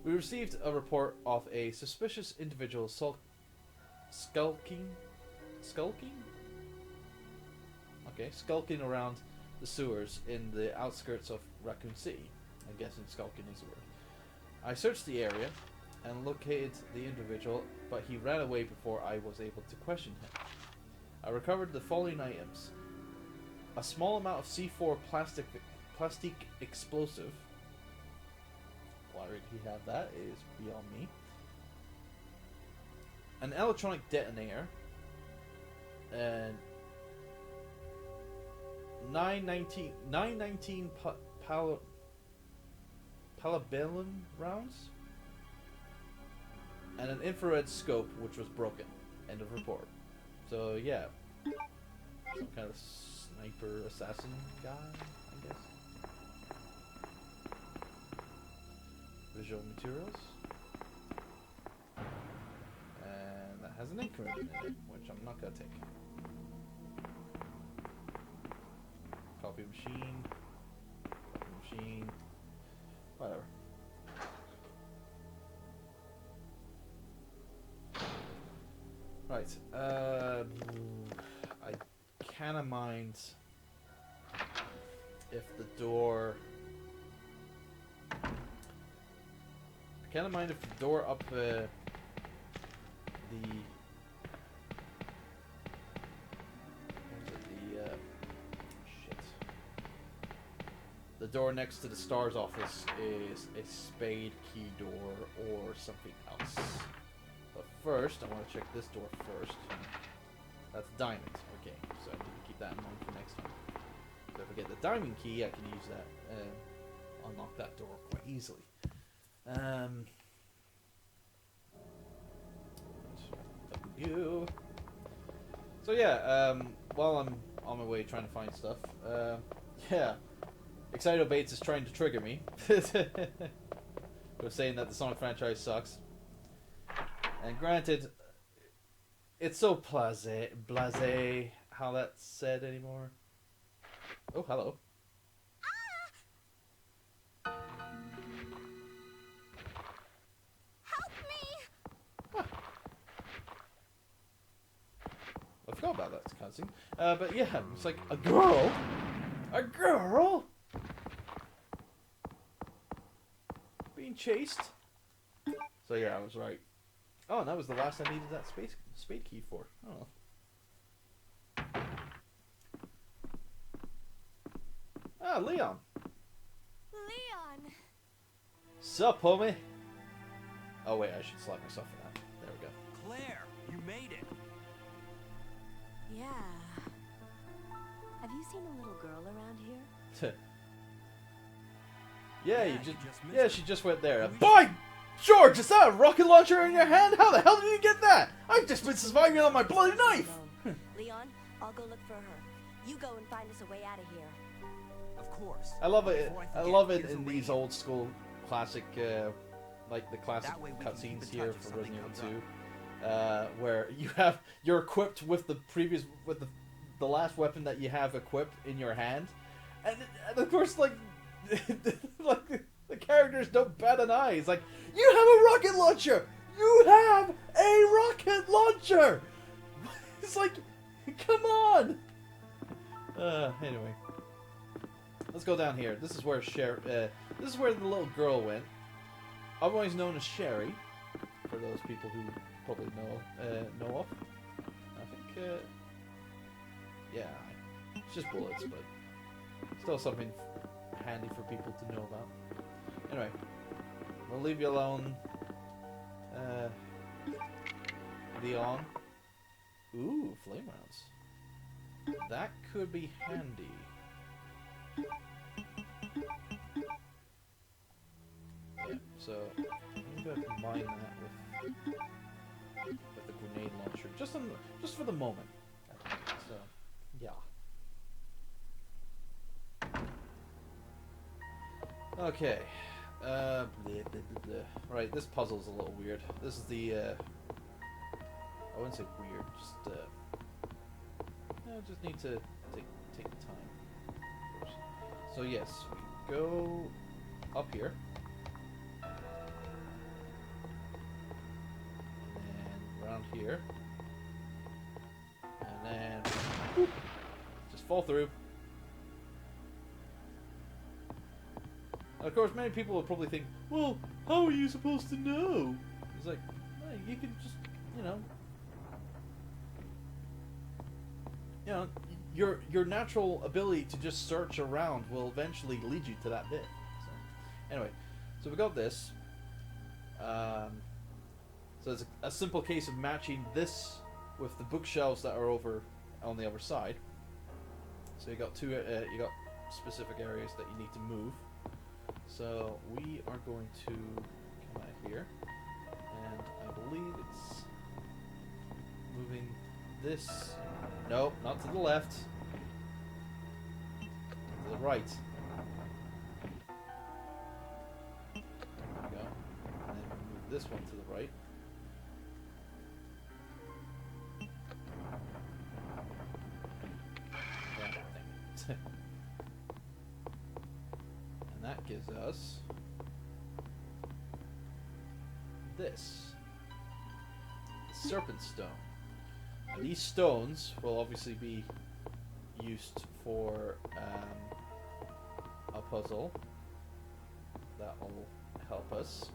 We received a report of a suspicious individual skulking? Okay, skulking around the sewers in the outskirts of Raccoon City. I'm guessing skulking is the word. I searched the area and located the individual, but he ran away before I was able to question him. I recovered the following items: a small amount of C4 plastic explosive. Why would he have that is beyond me. An electronic detonator, and 919 palabellum rounds, and an infrared scope which was broken. End of report. So yeah, some kind of sniper assassin guy, I guess. Visual materials, and that has an increment in it, which I'm not gonna take. Copy machine, whatever. Right, I kinda mind if the door... up the door next to the STARS office is a spade key door or something else. But first, I want to check this door first. That's diamond. Okay, so I need to keep that in mind for next time. So if I get the diamond key, I can use that, unlock that door quite easily. W. So yeah, while I'm on my way trying to find stuff, yeah, Excito Bates is trying to trigger me. We're saying that the Sonic franchise sucks. And granted, it's so blasé how that's said anymore. Oh, hello. Help me! I forgot about that cutscene. But yeah, it's like, a girl? A girl? Being chased? So yeah, I was right. Oh, and that was the last I needed that spade key for. Oh. Ah, Leon. Leon! Sup, homie? Oh wait, I should slap myself for that. There we go. Claire, you made it. Yeah. Have you seen a little girl around here? Yeah, Yeah, she just went there. By George, is that a rocket launcher in your hand? How the hell did you get that? I've just been surviving on my bloody knife. Leon, I'll go look for her. You go and find us a way out of here. Of course. I love it. Before I forget, love it here's a in these radio. old school classic, like the classic That way we can keep cutscenes in here touch if for Resident something Evil 2, where you're equipped with the last weapon that you have equipped in your hand, and of course like the characters don't bat an eye. It's like, you have a rocket launcher. You have a rocket launcher. It's like, come on. Anyway. Let's go down here. This is where this is where the little girl went. Otherwise known as Sherry, for those people who probably know of. I think, yeah, it's just bullets, but Still something handy for people to know about. Anyway, we'll leave you alone. Leon. Ooh, flame rounds. That could be handy. Yeah, so I'm gonna combine that with the grenade launcher, just for the moment. So, yeah. Okay. Bleh, bleh, bleh, bleh. Right, this puzzle's a little weird. This is the I wouldn't say weird, just need to take the time first. So yes, we go up here. And then around here. And then whoop, just fall through. And of course, many people will probably think, well, how are you supposed to know? It's like, well, you can just, your natural ability to just search around will eventually lead you to that bit. So, anyway, so we got this. So it's a simple case of matching this with the bookshelves that are over on the other side. So you got you got specific areas that you need to move. So we are going to come out here, and I believe it's moving this. No, not to the left. To the right. There we go. And then move this one to the right. That thing. And that gives us this. The Serpent Stone. And these stones will obviously be used for a puzzle that will help us.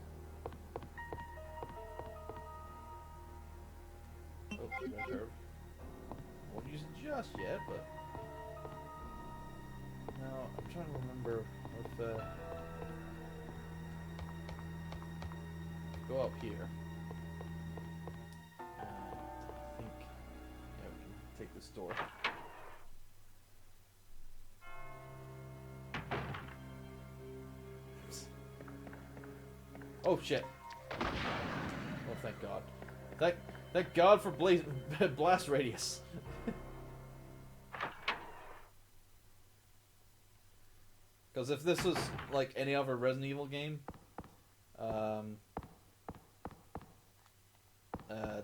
Oh, red herb. Won't use it just yet, but now I'm trying to remember if go up here. Take this door. Oh shit! Oh, thank God! Thank God for blast radius. Because if this was like any other Resident Evil game,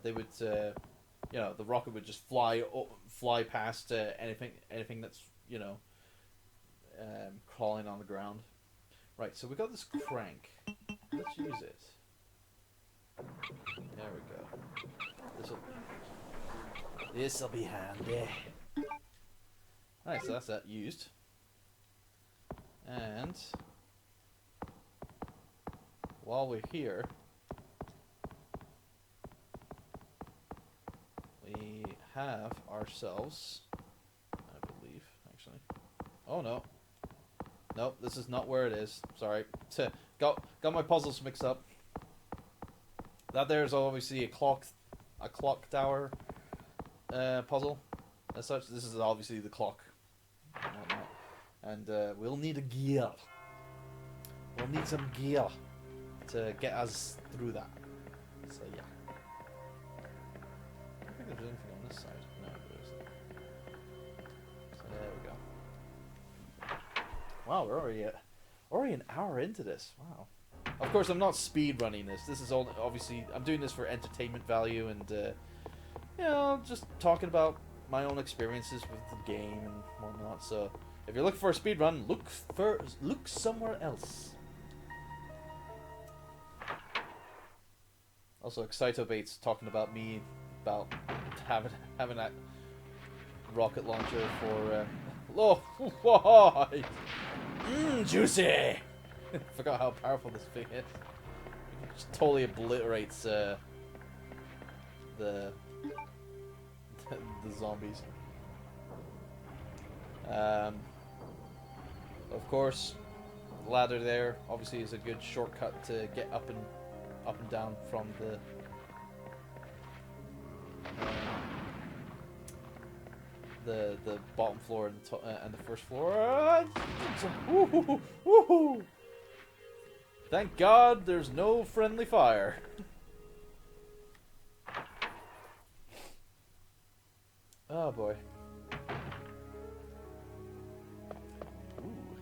they would. The rocket would just fly past anything that's crawling on the ground. Right, so we got this crank. Let's use it. There we go. This'll be handy. Alright, so that's that used. And while we're here, we have ourselves, I believe, actually. Oh no. Nope, this is not where it is. Sorry. Got my puzzles mixed up. That there's obviously a clock tower puzzle. As such, this is obviously the clock. And we'll need a gear. We'll need some gear to get us through that. So yeah. I don't think there's anything on this side. No, there isn't. So there we go. Wow, we're already an hour into this. Wow. Of course, I'm not speed running this. This is all obviously I'm doing this for entertainment value and just talking about my own experiences with the game and whatnot. So if you're looking for a speed run, look somewhere else. Also, Excitobait's talking about me about having that rocket launcher for why? Juicy. Forgot how powerful this thing is. It just totally obliterates the zombies. of course, the ladder there obviously is a good shortcut to get up and down from the bottom floor and the first floor. Woohoo! Thank God there's no friendly fire. Oh boy. Ooh.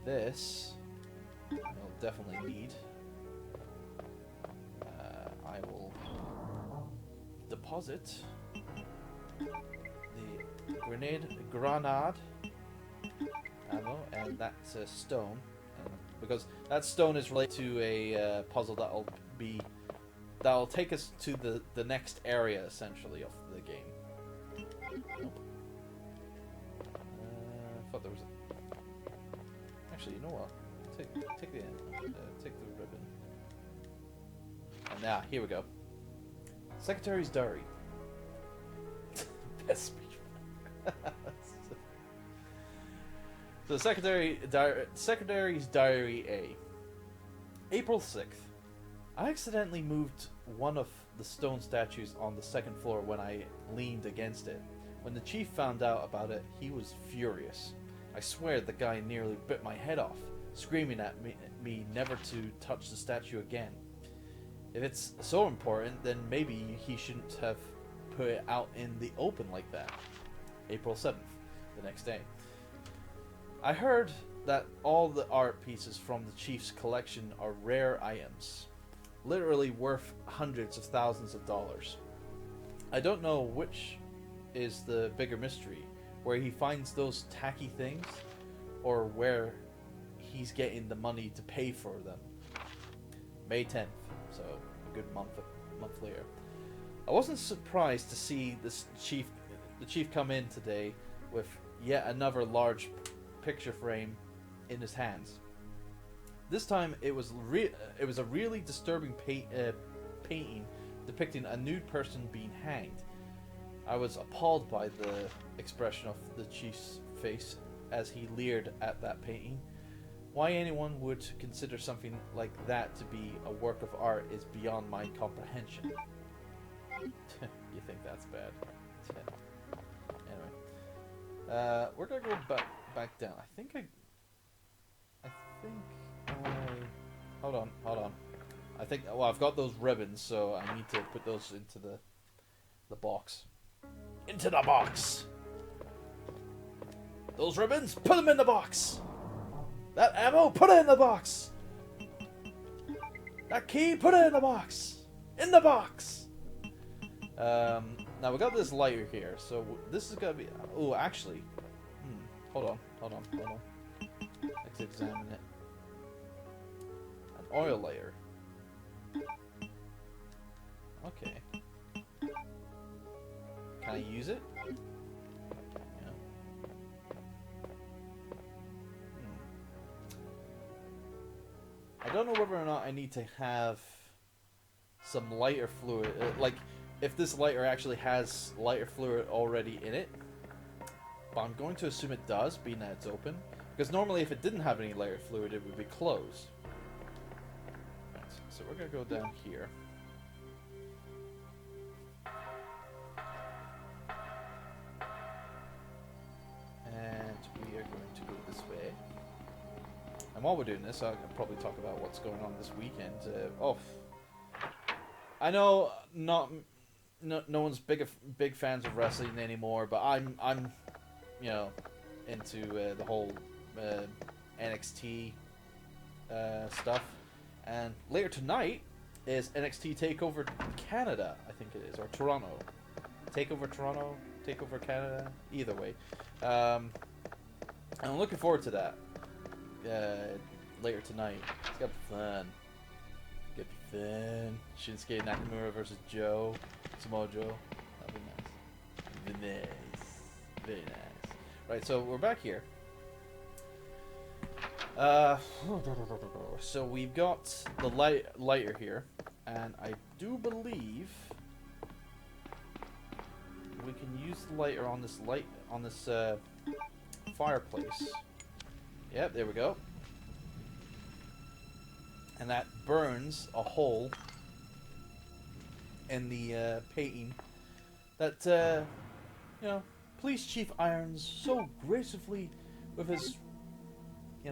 This I'll definitely need. I will deposit the grenade ammo, and that's a stone, and because that stone is related to a puzzle that'll take us to the next area essentially of the game. Nope. I thought there was a... Actually, you know what? Take the ribbon. And now, here we go. Secretary's diary. Best speech. So, Secretary's diary A. April 6th. I accidentally moved one of the stone statues on the second floor when I leaned against it. When the chief found out about it, he was furious. I swear the guy nearly bit my head off, screaming at me never to touch the statue again. If it's so important, then maybe he shouldn't have put it out in the open like that. April 7th, the next day. I heard that all the art pieces from the chief's collection are rare items, literally worth hundreds of thousands of dollars. I don't know which is the bigger mystery, where he finds those tacky things, or where he's getting the money to pay for them. May 10th, so a good month later. I wasn't surprised to see the chief come in today with yet another large picture frame in his hands. This time it was a really disturbing painting depicting a nude person being hanged. I was appalled by the expression of the chief's face as he leered at that painting. Why anyone would consider something like that to be a work of art is beyond my comprehension. You think that's bad? Anyway, we're gonna go back down. I think hold on. I've got those ribbons, so I need to put those into the box. Into the box. Those ribbons, put them in the box. That ammo, put it in the box. That key, put it in the box. In the box. Now we got this lighter here, so this is gonna be. Oh, actually, hold on. Let's examine it. An oil lighter. Okay. Can I use it? Yeah. I don't know whether or not I need to have some lighter fluid. Like, if this lighter actually has lighter fluid already in it. But I'm going to assume it does, being that it's open. Because normally if it didn't have any lighter fluid, it would be closed. Right, so we're going to go down here. And we are going to go this way. And while we're doing this, I can probably talk about what's going on this weekend. I know no one's big fans of wrestling anymore, but I'm into the whole NXT stuff. And later tonight is NXT Takeover Canada, I think it is, or Toronto. Takeover Toronto, Takeover Canada, either way. And I'm looking forward to that. Later tonight. It's gonna be fun. It's gonna be fun. Shinsuke Nakamura versus Samoa Joe. That'll be nice. Very nice. Very nice. Right, so we're back here. So we've got the lighter here, and I do believe we can use the lighter on this fireplace. Yep, there we go. And that burns a hole in the painting that, you know, Police Chief Irons so gracefully with his, you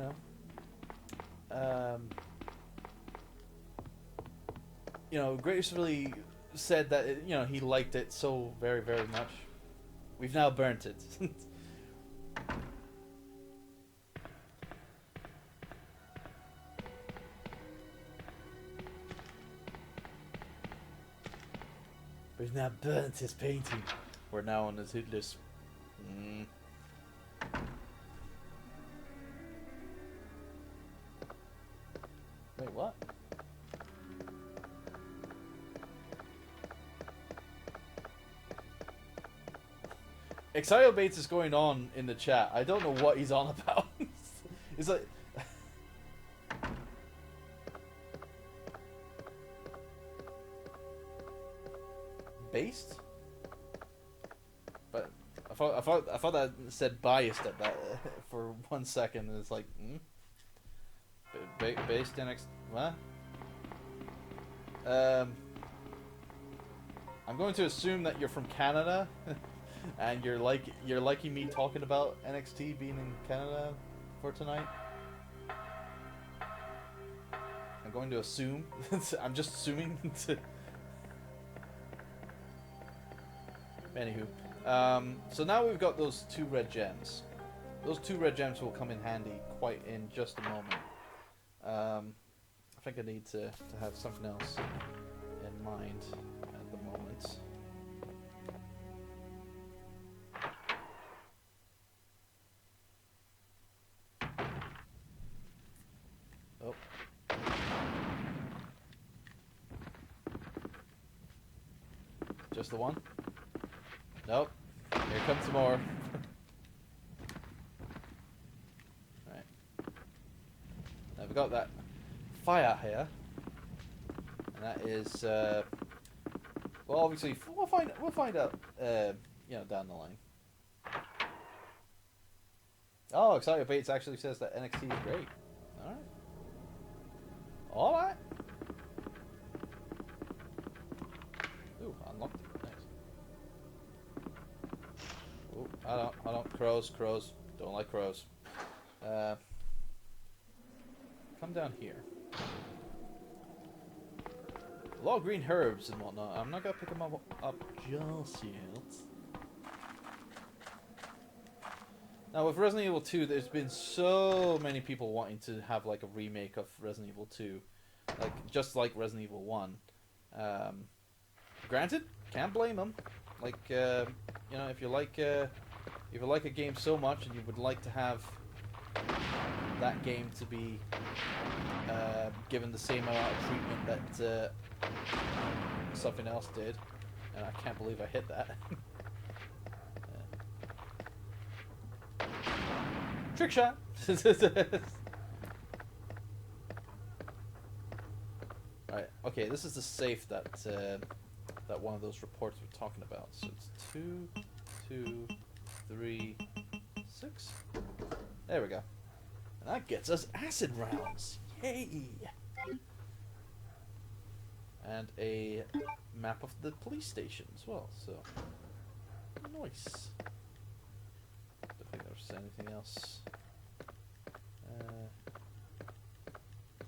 know, gracefully said that, you know, he liked it so very, very much. We've now burnt it. We've now burnt his painting. We're now on his hit list. Wait, what? Exile Bates is going on in the chat. I don't know what he's on about. It's like... Based? But I thought that said biased at that for 1 second, and it's like, based in what? I'm going to assume that you're from Canada, and you're liking me talking about NXT being in Canada for tonight. I'm going to assume. I'm just assuming. Anywho, so now we've got those 2 red gems. Those 2 red gems will come in handy quite in just a moment. I think I need to have something else in mind at the moment. Oh. Just the one? Nope. Here comes some more. Right. Now we've got that fire here. And that is well, obviously we'll find out you know, down the line. Oh, Excited Bates actually says that NXT is great. Alright. Alright. Ooh, unlocked. Ooh, I don't, crows, don't like crows. Come down here. A lot of green herbs and whatnot. I'm not gonna pick them up just yet. Now with Resident Evil 2, there's been so many people wanting to have like a remake of Resident Evil 2, like just like Resident Evil 1. Granted, can't blame them. Like you know, if you like a game so much and you would like to have that game to be given the same amount of treatment that something else did, and I can't believe I hit that. Trick shot. Right. Okay. This is the safe that that one of those reports were talking about. So it's 2, 2, 3, 6. There we go. And that gets us acid rounds. Yay! And a map of the police station as well. So nice. Don't think there's anything else.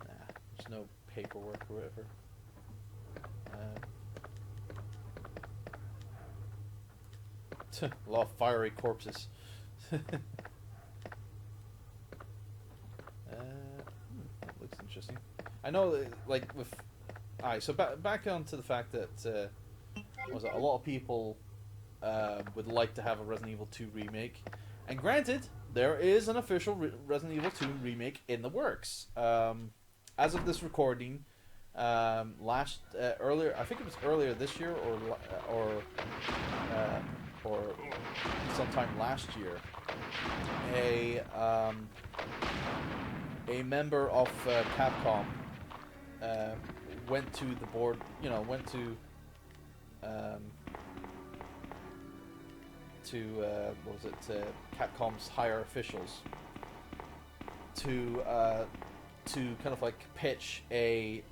Nah, there's no paperwork or whatever. A lot of fiery corpses. That looks interesting. I know, like with, alright. So back onto the fact that was it, a lot of people would like to have a Resident Evil 2 remake, and granted, there is an official Resident Evil 2 remake in the works. As of this recording, earlier, I think it was earlier this year or sometime last year, a member of Capcom went to the board, went to what was it, Capcom's higher officials, to kind of like pitch a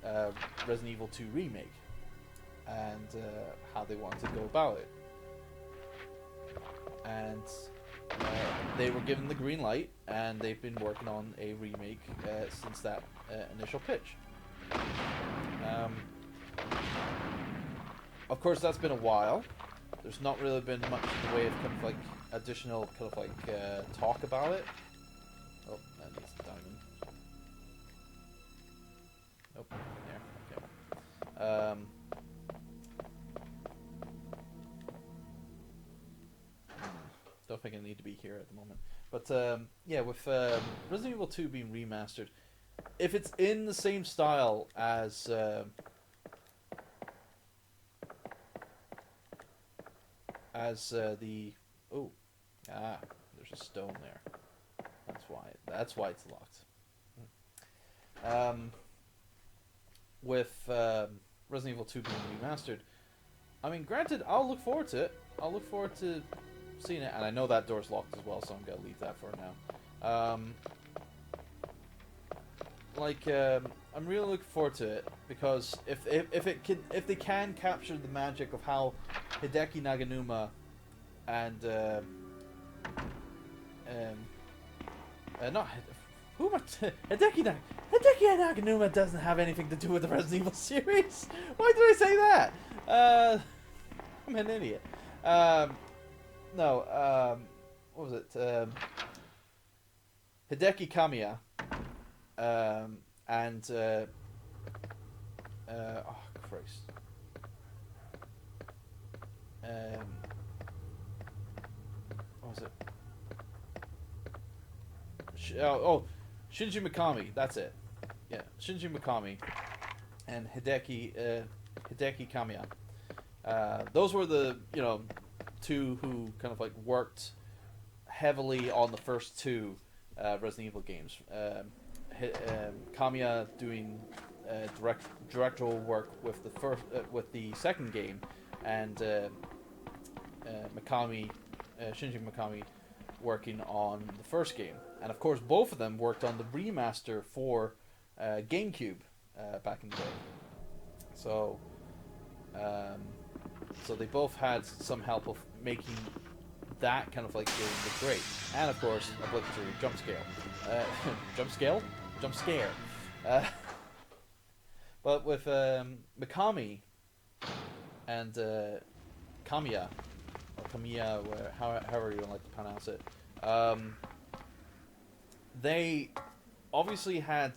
Resident Evil 2 remake and how they wanted to go about it. And they were given the green light, and they've been working on a remake since that initial pitch. Of course, that's been a while. There's not really been much in the way of kind of like additional kind of like talk about it. Oh, that needs a diamond. Nope, there. Okay. Don't think I need to be here at the moment. But yeah, with Resident Evil 2 being remastered, if it's in the same style as the there's a stone there. That's why it's locked. With Resident Evil 2 being remastered, I mean, granted, I'll look forward to it. I'll look forward to seeing it, and I know that door's locked as well, so I'm gonna leave that for now. I'm really looking forward to it because if they can capture the magic of how Hideki Naganuma and Hideki Naganuma doesn't have anything to do with the Resident Evil series. Why did I say that? I'm an idiot. No, what was it? Hideki Kamiya, and oh Christ, what was it? Shinji Mikami. That's it. Yeah, Shinji Mikami and Hideki Kamiya. Those were the two who kind of like worked heavily on the first two Resident Evil games. Kamiya doing directorial work with the second game, and Shinji Mikami working on the first game. And of course, both of them worked on the remaster for GameCube back in the day. So they both had some help of making that kind of like game look great. And of course, obligatory jump scare. But with Mikami and Kamiya, or Kamiya, however you like to pronounce it, they obviously had,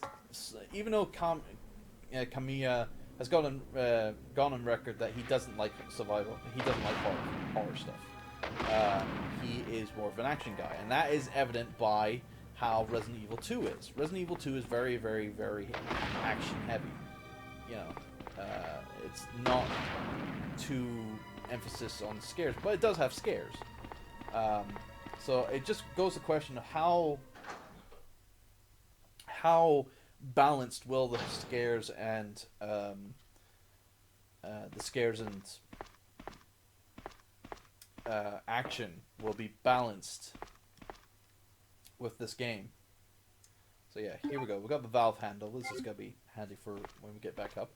even though Kamiya has gone on record that he doesn't like survival, he doesn't like horror stuff. He is more of an action guy, and that is evident by how Resident Evil 2 is. Resident Evil 2 is very, very, very action heavy. It's not too emphasis on scares, but it does have scares. So it just goes to the question of how balanced will the scares and action will be balanced with this game. So yeah, here we go. We got the valve handle. This is gonna be handy for when we get back up.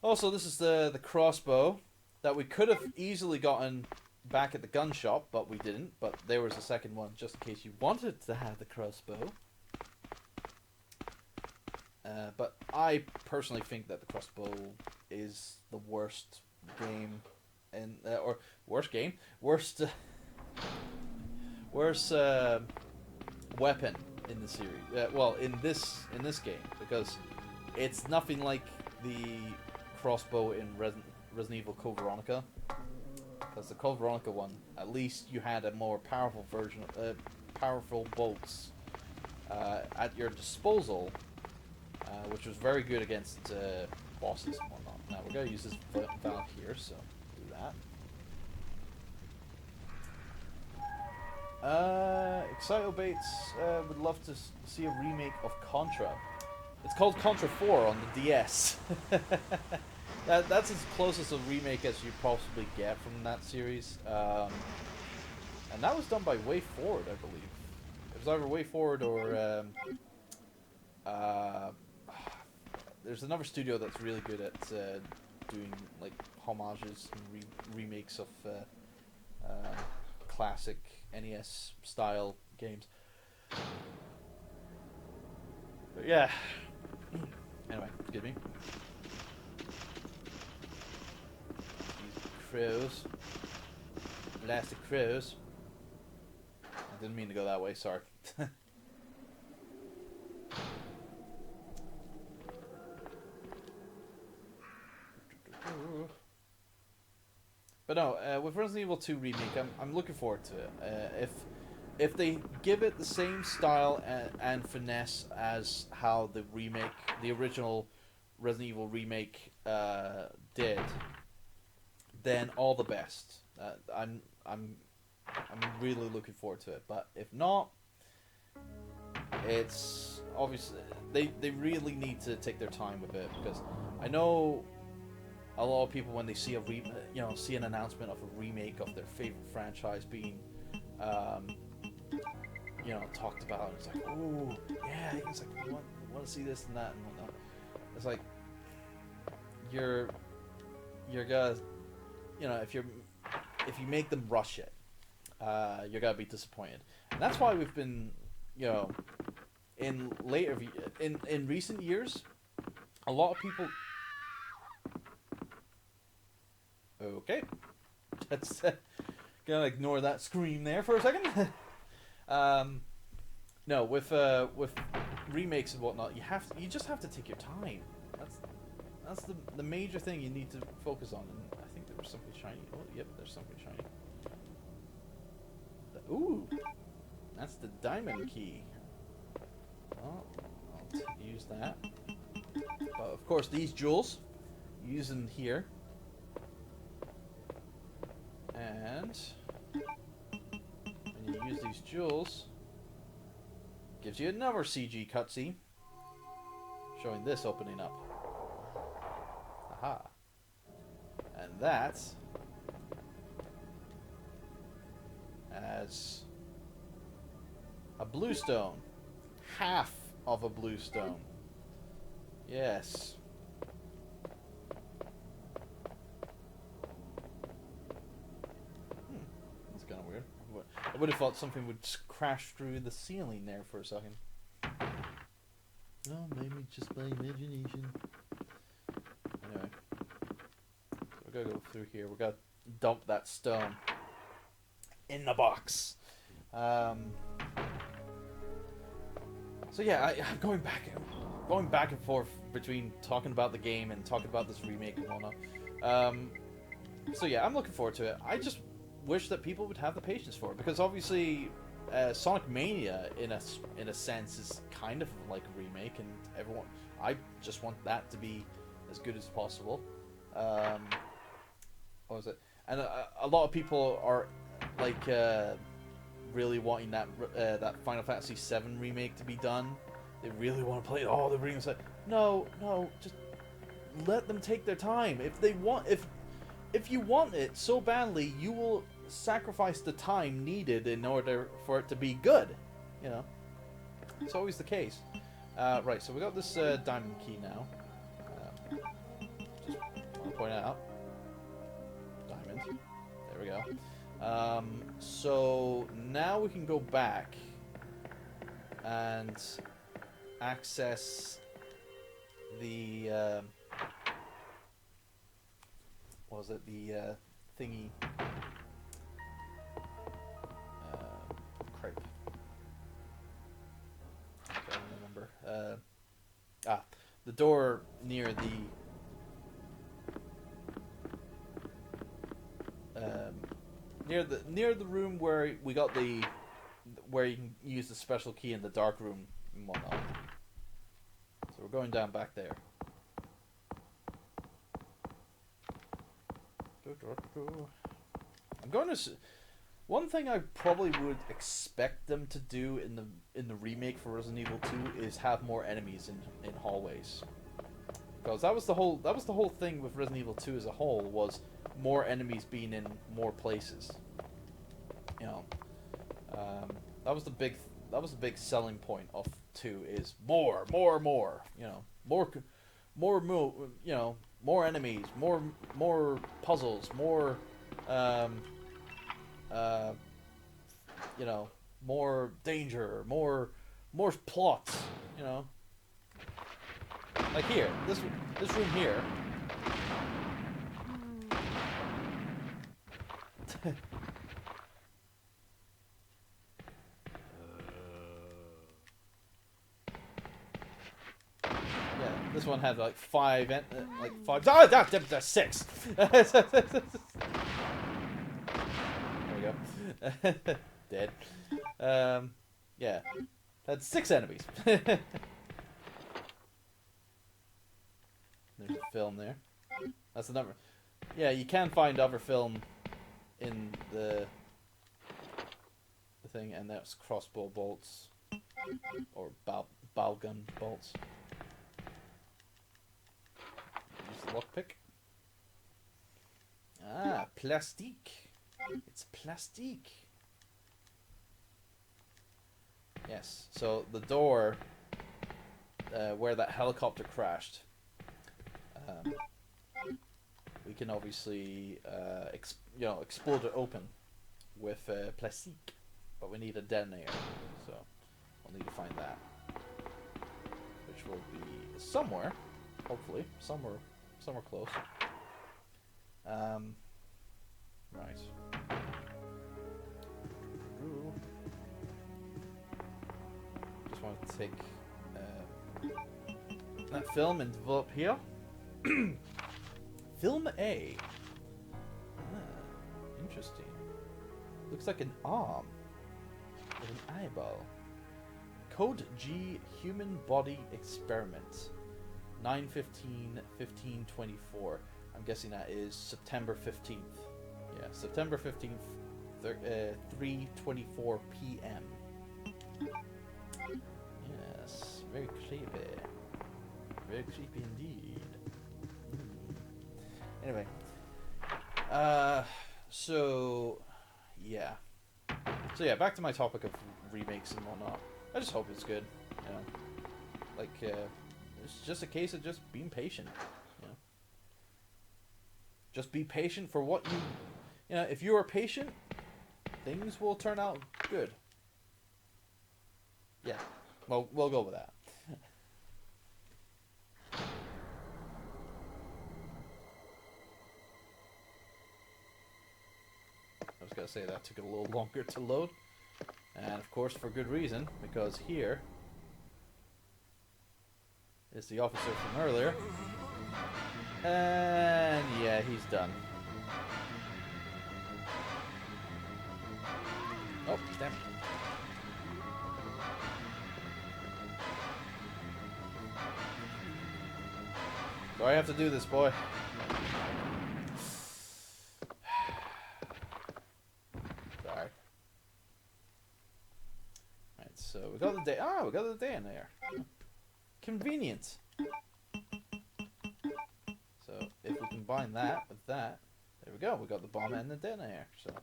Also, this is the crossbow that we could have easily gotten back at the gun shop, but we didn't. But there was a second one just in case you wanted to have the crossbow. But I personally think that the crossbow is the worst game, or worst weapon in the series. Well, in this game, because it's nothing like the crossbow in Resident Evil Code Veronica. Because the Code Veronica one, at least you had a more powerful version of powerful bolts at your disposal. Which was very good against bosses and whatnot. Now we're going to use this valve here, so do that. Excitobates would love to see a remake of Contra. It's called Contra 4 on the DS. That's as close as a remake as you possibly get from that series. And that was done by Way Forward, I believe. It was either Way Forward or there's another studio that's really good at doing like homages and remakes of classic NES style games. But yeah. Anyway, excuse me. These crows. Elastic crows. I didn't mean to go that way, sorry. But no, with Resident Evil 2 Remake, I'm looking forward to it. If they give it the same style and finesse as how the original Resident Evil Remake did, then all the best. I'm really looking forward to it. But if not, it's obviously they really need to take their time with it, because I know a lot of people, when they see see an announcement of a remake of their favorite franchise being talked about, it's like, oh yeah, it's like we want to see this and that and whatnot. It's like you're gonna, if you make them rush it, you're gonna be disappointed. And that's why we've been, in recent years, a lot of people. Okay, let's gonna ignore that scream there for a second. No, with remakes and whatnot, you just have to take your time. That's the major thing you need to focus on. And I think there was something shiny. Oh, yep, there's something shiny. Ooh, that's the diamond key. Well, I'll use that. But of course, these jewels, using here. And when you use these jewels, gives you another CG cutscene showing this opening up. Aha. And that as a blue stone. Half of a blue stone. Yes. That's kind of weird. I would have thought something would crash through the ceiling there for a second. Oh, maybe just my imagination. Anyway. So we gotta go through here. We gotta dump that stone in the box. So yeah, I'm going back and forth between talking about the game and talking about this remake and whatnot. So yeah, I'm looking forward to it. I just wish that people would have the patience for it, because obviously Sonic Mania in a sense is kind of like a remake, and I just want that to be as good as possible. What was it? And a lot of people are like really wanting that Final Fantasy VII remake to be done. They really want to play all the remakes. Like, no, just let them take their time. If you want it so badly, you will sacrifice the time needed in order for it to be good. It's always the case. Right, so we got this diamond key now. Just want to point it out. Diamond. There we go. So now we can go back and access the what was it? The thingy. Crap. I don't remember. The door near the near the room where we got where you can use the special key in the Darkroom and whatnot. So we're going down back there. I'm going to. One thing I probably would expect them to do in the remake for Resident Evil 2 is have more enemies in hallways, because that was the whole thing with Resident Evil 2 as a whole, was more enemies being in more places. That was a big selling point of 2 is more, more, more. You know, more enemies, more puzzles, more, you know, more danger, more plots. You know, like here, this room here. This one had like 5, Oh, that's 6. There we go. Dead. Yeah, had 6 enemies. There's a film there. That's the number. Yeah, you can find other film in the thing, and that's crossbow bolts or ball gun bolts. Lockpick. Ah, plastique. It's plastique. Yes. So the door where that helicopter crashed, we can obviously explode it open with plastique, but we need a detonator, so we'll need to find that, which will be somewhere, hopefully, somewhere close. Right. Ooh. Just want to take that film and develop here. Film A. Interesting. Looks like an arm with an eyeball. Code G Human Body Experiment. 9/15/15/24. I'm guessing that is September 15th. Yeah, September 15th, 3:24 p.m. Yes, very creepy. Very creepy indeed. Anyway. So yeah, back to my topic of remakes and whatnot. I just hope it's good, you know. Like, it's just a case of just being patient, you know. Just be patient for what you know, if you are patient, things will turn out good. Yeah, well, we'll go with that. I was gonna say that took a little longer to load, and of course for good reason, because here is the officer from earlier, and yeah, he's done. Oh, damn. Do I have to do this, boy? Sorry. Alright, so we got the day. Ah, we got the day in there. Convenient. So if we combine that with that, there we go. We got the bomb and the detonator. So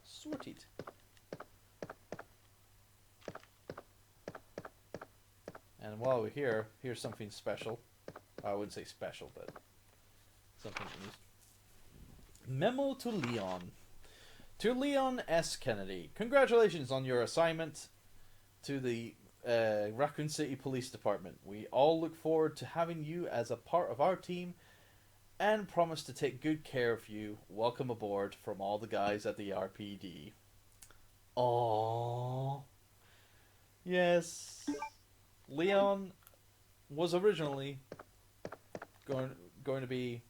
sorted. And while we're here, here's something special. I wouldn't say special, but something news. Memo to Leon. To Leon S. Kennedy. Congratulations on your assignment to the Raccoon City Police Department. We all look forward to having you as a part of our team and promise to take good care of you. Welcome aboard from all the guys at the RPD. Aww. Yes. Leon was originally going to be,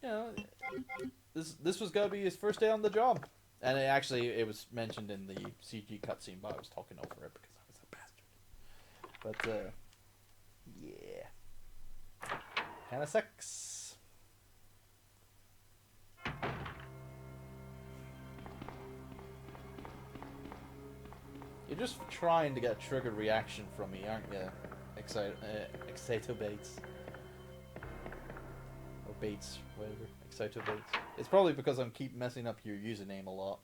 you know, this was going to be his first day on the job. And it was mentioned in the CG cutscene, but I was talking over it because I was a bastard. But, yeah. Kinda sucks. You're just trying to get a trigger reaction from me, aren't you? Excitobates. Or Bates, whatever. Excitobates. It's probably because I'm keep messing up your username a lot.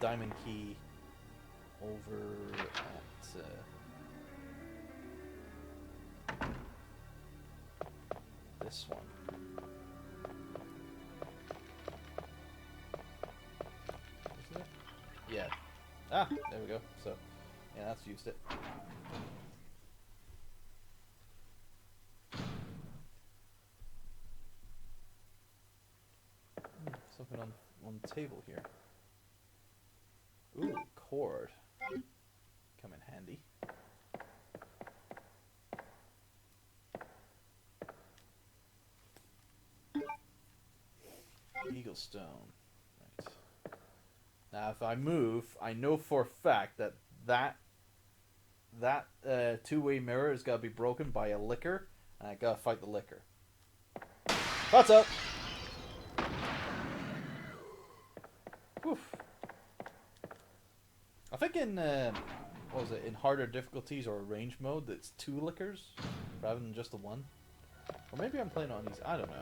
diamond key over at this one. Isn't it? Yeah. Ah, there we go. So, yeah, that's used it. Something on the table here. Ooh, cord. Come in handy. Eagle stone. Right. Now, if I move, I know for a fact that two-way mirror has got to be broken by a licker, and I gotta fight the licker. What's up? Oof. I think in what was it, in harder difficulties or range mode, it's 2 lickers rather than just the 1. Or maybe I'm playing on these. I don't know.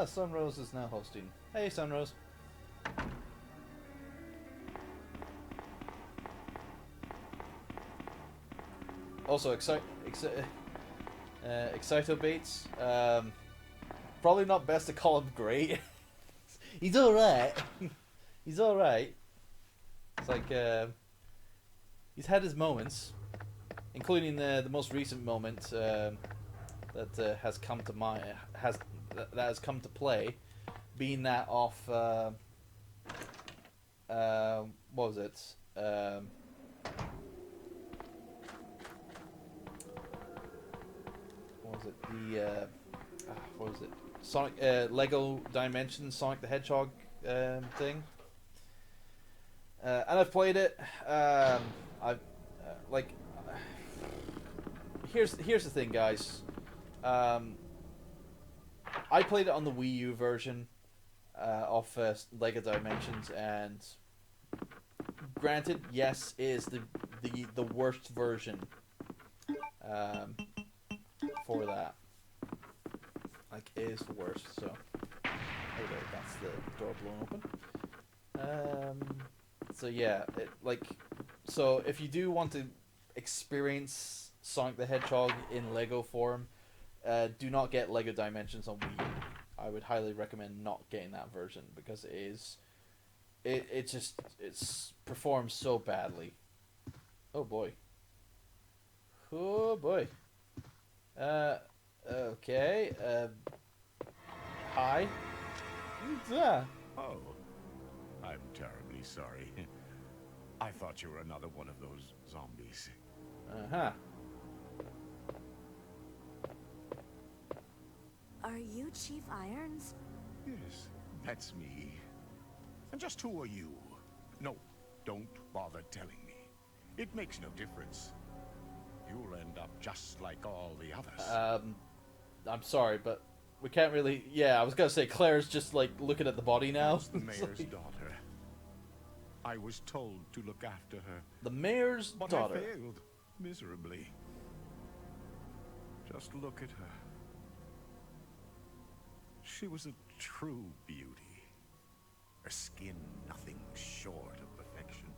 Sunrose is now hosting. Hey, Sunrose. Also, Excitobates. Probably not best to call him great. He's alright. He's alright. It's like, he's had his moments. Including the most recent moment that has come to mind, that has come to play. Being that off, what was it? What was it? The what was it? Sonic Lego Dimensions Sonic the Hedgehog thing. And I've played it. I've like. Here's the thing, guys. I played it on the Wii U version of Lego Dimensions, and granted, yes, it is the worst version for that. Like, it is the worst. So, okay, that's the door blown open. So yeah, so if you do want to experience Sonic the Hedgehog in Lego form, do not get Lego Dimensions on Wii U. I would highly recommend not getting that version because it's performs so badly. Oh boy. Oh boy. Okay. Hi. Yeah. Oh, I'm terribly sorry. I thought you were another one of those zombies. Uh-huh. Are you Chief Irons? Yes, that's me. And just who are you? No, don't bother telling me. It makes no difference. You'll end up just like all the others. I'm sorry, but we can't really... Yeah, I was gonna say, Claire's just, like, looking at the body now. That's the mayor's daughter. I was told to look after her. The mayor's daughter. But I failed miserably. Just look at her. She was a true beauty. Her skin nothing short of perfection.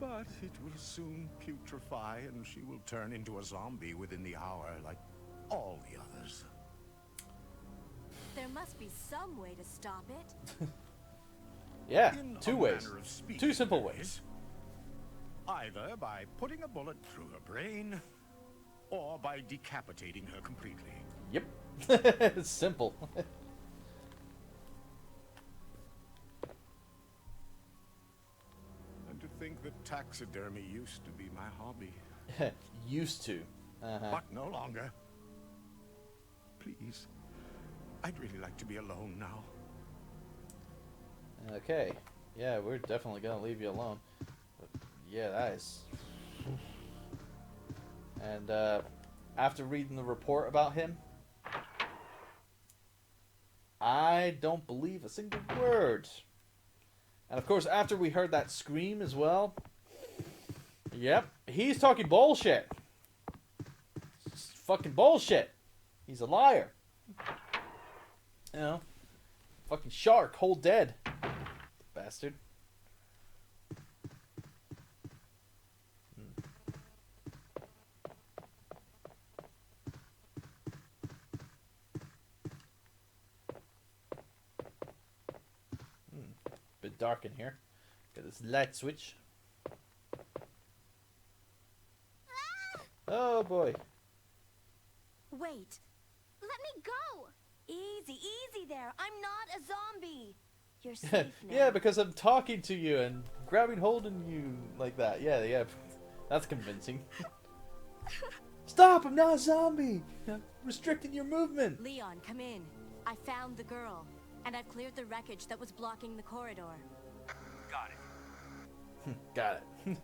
But it will soon putrefy, and she will turn into a zombie within the hour, like all the others. There must be some way to stop it. Yeah, In 2 a ways. manner of speaking, 2 simple that ways. is. Either by putting a bullet through her brain, or by decapitating her completely. Yep. It's simple. And to think that taxidermy used to be my hobby. Used to. Uh-huh. But no longer. Please. I'd really like to be alone now. Okay. Yeah, we're definitely gonna leave you alone. But yeah, that is... And, after reading the report about him, I don't believe a single word. And of course, after we heard that scream as well, yep, he's talking bullshit. fucking bullshit. He's a liar. You know, fucking shark, whole dead, bastard. Bit dark in here. Got this light switch. Oh boy. Wait. Let me go. Easy, easy there. I'm not a zombie. You're safe now. Yeah, because I'm talking to you and grabbing hold of you like that. Yeah, yeah. That's convincing. Stop! I'm not a zombie! I'm restricting your movement! Leon, come in. I found the girl, and I've cleared the wreckage that was blocking the corridor. Got it. Got it.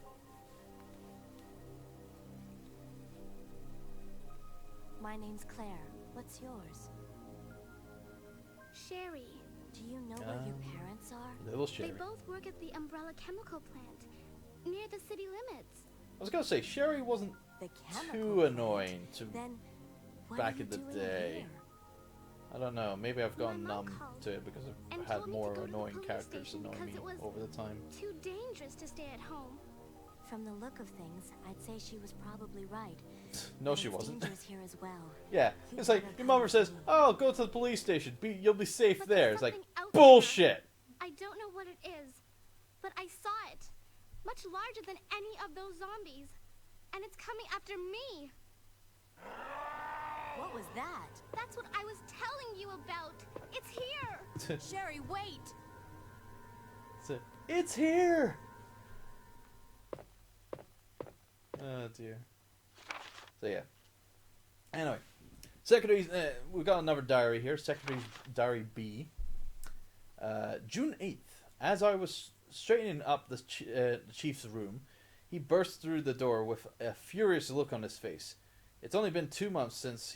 My name's Claire. What's yours? Sherry. Do you know where your parents are? Little They Sherry. both work at the Umbrella Chemical Plant, near the city limits. I was gonna say, Sherry wasn't The chemical too plant. annoying to Then, what back are you in the doing day. here? I don't know, maybe I've gone My mom numb called to it because and I've had told me to more go to the annoying police characters station annoy 'cause me it was over the time. Too dangerous to stay at home. From the look of things, I'd say she was probably right. No, But she it's wasn't. dangerous here as well. Yeah, You it's like, gotta your mother come says, with me. oh, go to the police station, you'll be safe But there. there's It's like, something out there. bullshit! I don't know what it is, but I saw it. Much larger than any of those zombies. And it's coming after me. What was that? That's what I was telling you about. It's here. Sherry, wait! It's here! Oh dear. So yeah. Anyway, Secretary's. We've got another diary here. Secretary's Diary B. June 8th. As I was straightening up the chief's room, he burst through the door with a furious look on his face. It's only been 2 months since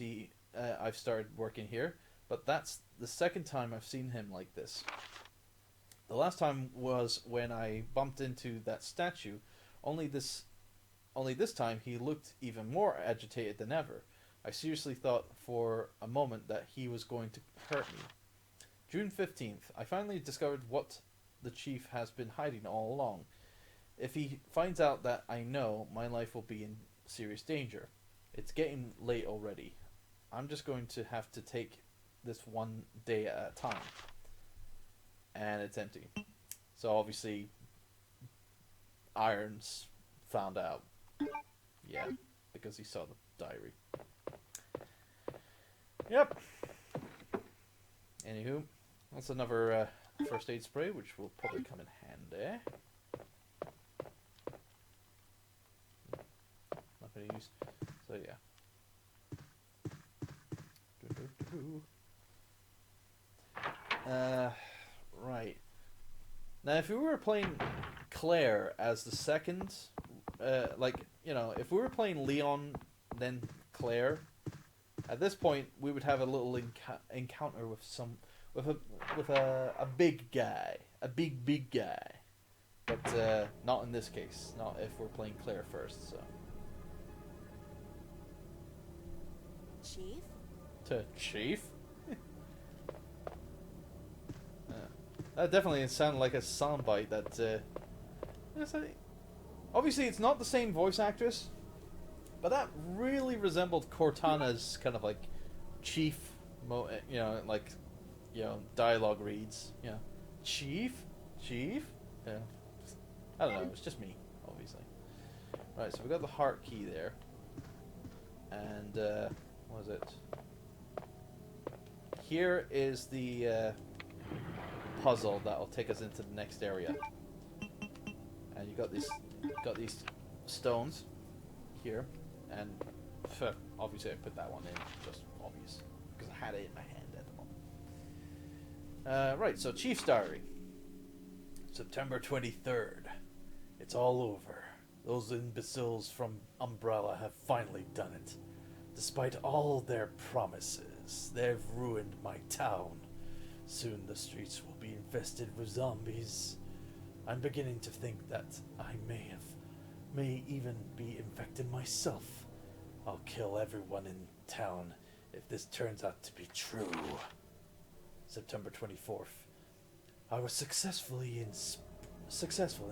I've started working here, but that's the second time I've seen him like this. The last time was when I bumped into that statue. Only this time he looked even more agitated than ever. I seriously thought for a moment that he was going to hurt me. June 15th. I finally discovered what the chief has been hiding all along. If he finds out that I know, my life will be in serious danger. It's getting late already. I'm just going to have to take this one day at a time. And it's empty. So obviously, Irons found out. Yeah, because he saw the diary. Yep. Anywho, that's another first aid spray, which will probably come in handy. Nothing to use. So yeah. Right. Now, if we were playing Claire as the second, like, you know, if we were playing Leon, then Claire, at this point we would have a little encounter with a big guy, a big guy, but not in this case. Not if we're playing Claire first. So. Chief? To Chief? That definitely sounded like a soundbite that, obviously it's not the same voice actress, but that really resembled Cortana's kind of like Chief, dialogue reads, Chief? Yeah. I don't know, it's just me, obviously. Right, so we got the heart key there. And, what is it? Here is the, puzzle that'll take us into the next area. And you got these stones here, and obviously I put that one in, just obvious, because I had it in my hand at the moment. Right, so Chief's Diary. September 23rd. It's all over. Those imbeciles from Umbrella have finally done it. Despite all their promises, they've ruined my town. Soon the streets will be infested with zombies. I'm beginning to think that I may even be infected myself. I'll kill everyone in town if this turns out to be true. September 24th. I was successful in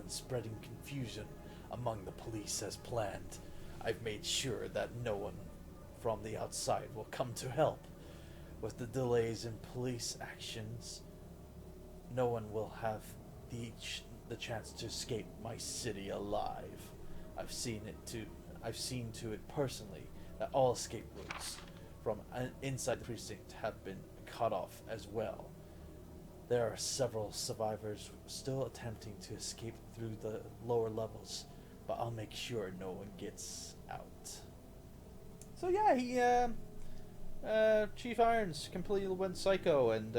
spreading confusion among the police as planned. I've made sure that no one from the outside will come to help. With the delays in police actions, no one will have the chance to escape my city alive. I've seen to it personally that all escape routes from inside the precinct have been cut off as well. There are several survivors still attempting to escape through the lower levels, but I'll make sure no one gets out. So yeah, he Chief Irons completely went psycho and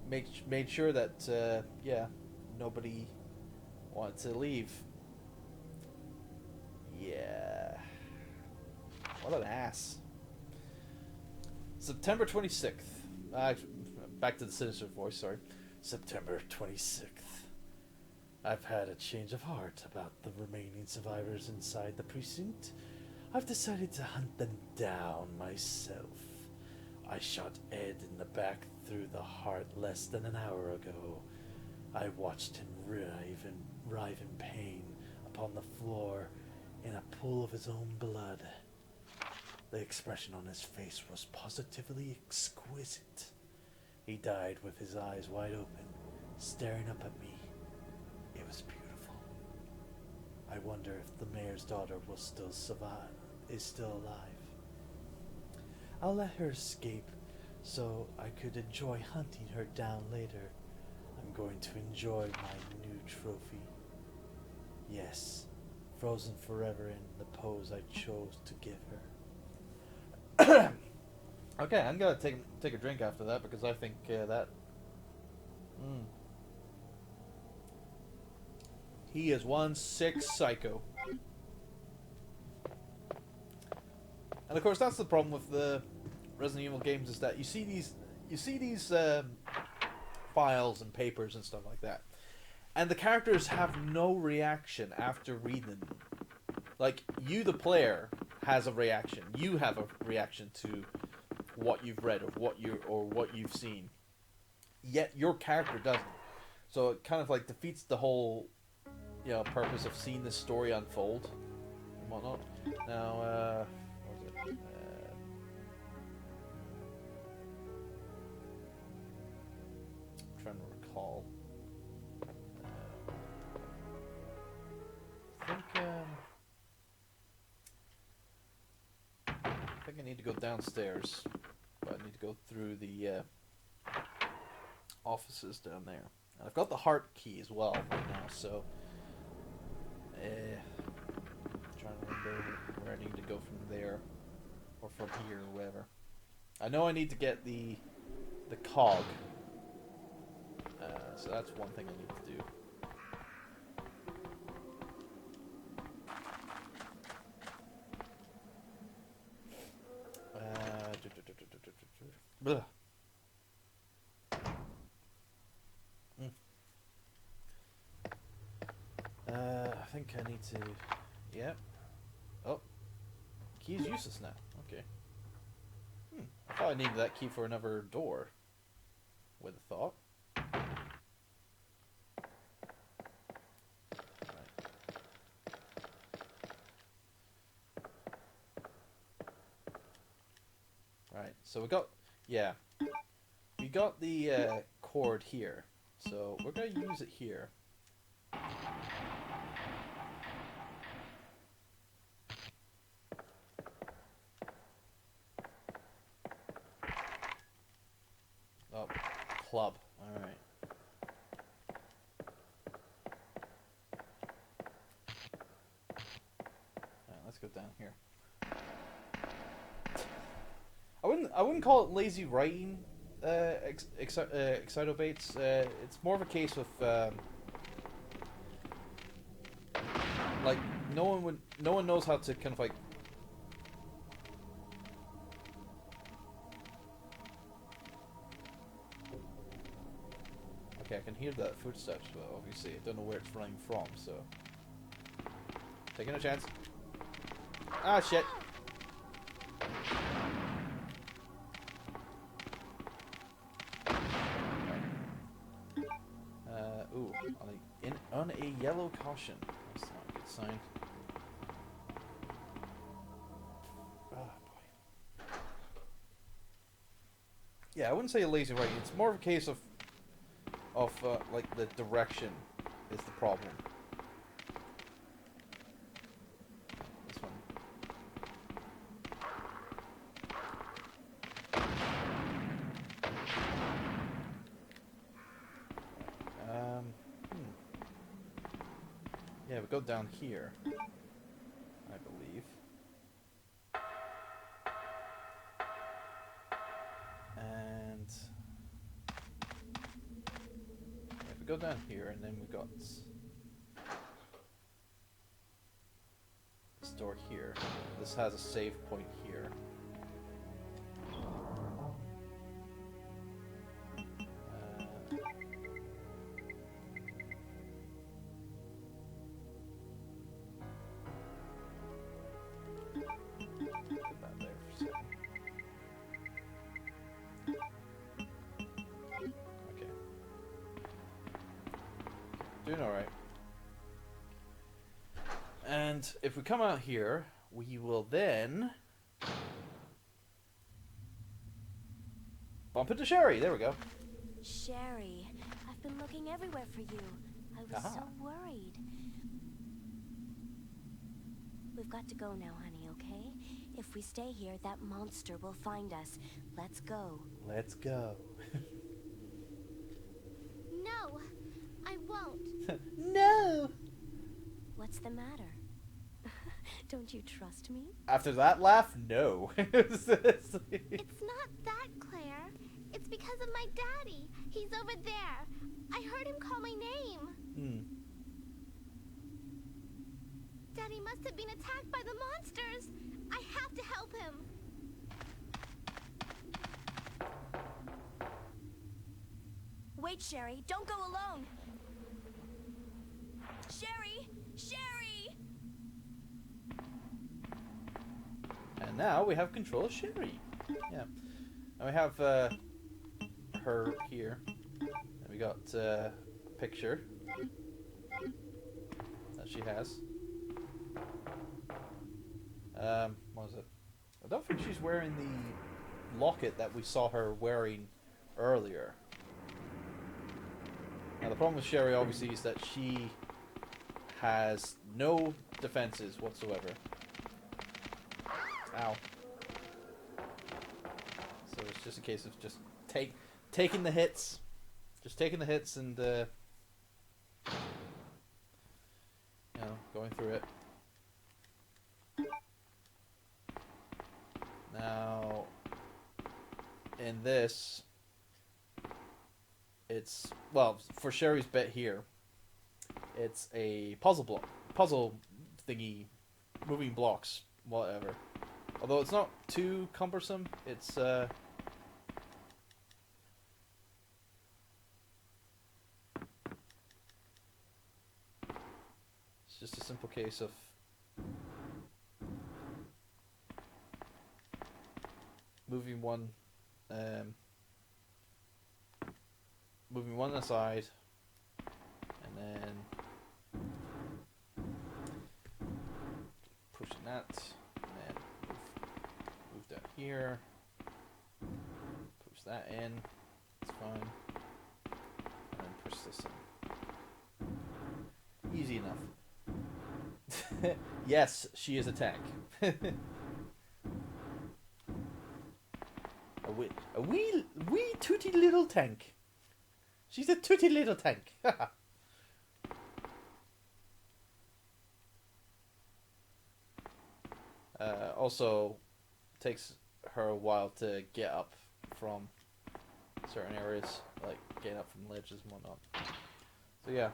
made sure that nobody wanted to leave. Yeah, what an ass. September 26th. Back to the sinister voice, sorry. September 26th. I've had a change of heart about the remaining survivors inside the precinct. I've decided to hunt them down myself. I shot Ed in the back through the heart less than an hour ago. I watched him writhe in pain upon the floor in a pool of his own blood. The expression on his face was positively exquisite. He died with his eyes wide open, staring up at me. It was beautiful. I wonder if the mayor's daughter is still alive. I'll let her escape so I could enjoy hunting her down later. I'm going to enjoy my new trophy. Yes, frozen forever in the pose I chose to give her. Okay, I'm gonna take a drink after that because I think that. He is one sick psycho. And of course, that's the problem with the Resident Evil games, is that you see these files and papers and stuff like that, and the characters have no reaction after reading them. Like, you, the player, has a reaction. You have a reaction to what you've read or what you've seen. Yet your character doesn't. So it kind of like defeats the whole, purpose of seeing this story unfold and whatnot. Now, what was it? I'm trying to recall. I think I need to go downstairs, but I need to go through the offices down there. And I've got the heart key as well right now, so I'm trying to remember where I need to go from there, or from here, or whatever. I know I need to get the cog, so that's one thing I need to do. Blah. I think I need to. Yep. Oh, key's useless now. Okay. I thought I needed that key for another door. With a thought. Right. So we got. Yeah. We got the cord here. So we're gonna use it here. Oh, club. Alright. Alright, let's go down here. I wouldn't call it lazy writing, Excitobates. It's more of a case of like no one knows how to kind of like. Okay, I can hear the footsteps, but obviously I don't know where it's running from, so taking a chance. Ah, shit. Ooh, on a yellow caution. That's not a good sign. Oh boy. Yeah, I wouldn't say a lazy writing. It's more of a case of like the direction is the problem. This one. Yeah, we go down here, I believe. And yeah, we go down here, and then we got this door here. This has a save point here. Put that there for a second. Okay. Doing alright. And if we come out here, we will then bump into Sherry. There we go. Sherry, I've been looking everywhere for you. I was so worried. We've got to go now, honey, okay? If we stay here, that monster will find us. Let's go. Let's go. No, I won't. No! What's the matter? Don't you trust me? After that laugh, no. It's not that, Claire. It's because of my daddy. He's over there. I heard him call my name. Daddy must have been attacked by the monsters. I have to help him. Wait, Sherry. Don't go alone. Sherry! Sherry! And now we have control of Sherry. Yeah. And we have her here. And we got a picture that she has. What was it? I don't think she's wearing the locket that we saw her wearing earlier. Now the problem with Sherry obviously is that she has no defenses whatsoever. Ow. So it's just a case of just taking the hits. Just taking the hits and you know, going through it. Now in this it's, well, for Sherry's bit here, it's a puzzle thingy, moving blocks, whatever. Although it's not too cumbersome, it's just a simple case of moving one aside, and then pushing that, and then move down here, push that in, it's fine, and then push this in. Easy enough. Yes, she is a tank. A wee tooty little tank. She's a tooty little tank. Also, takes her a while to get up from certain areas, like getting up from ledges and whatnot. So yeah.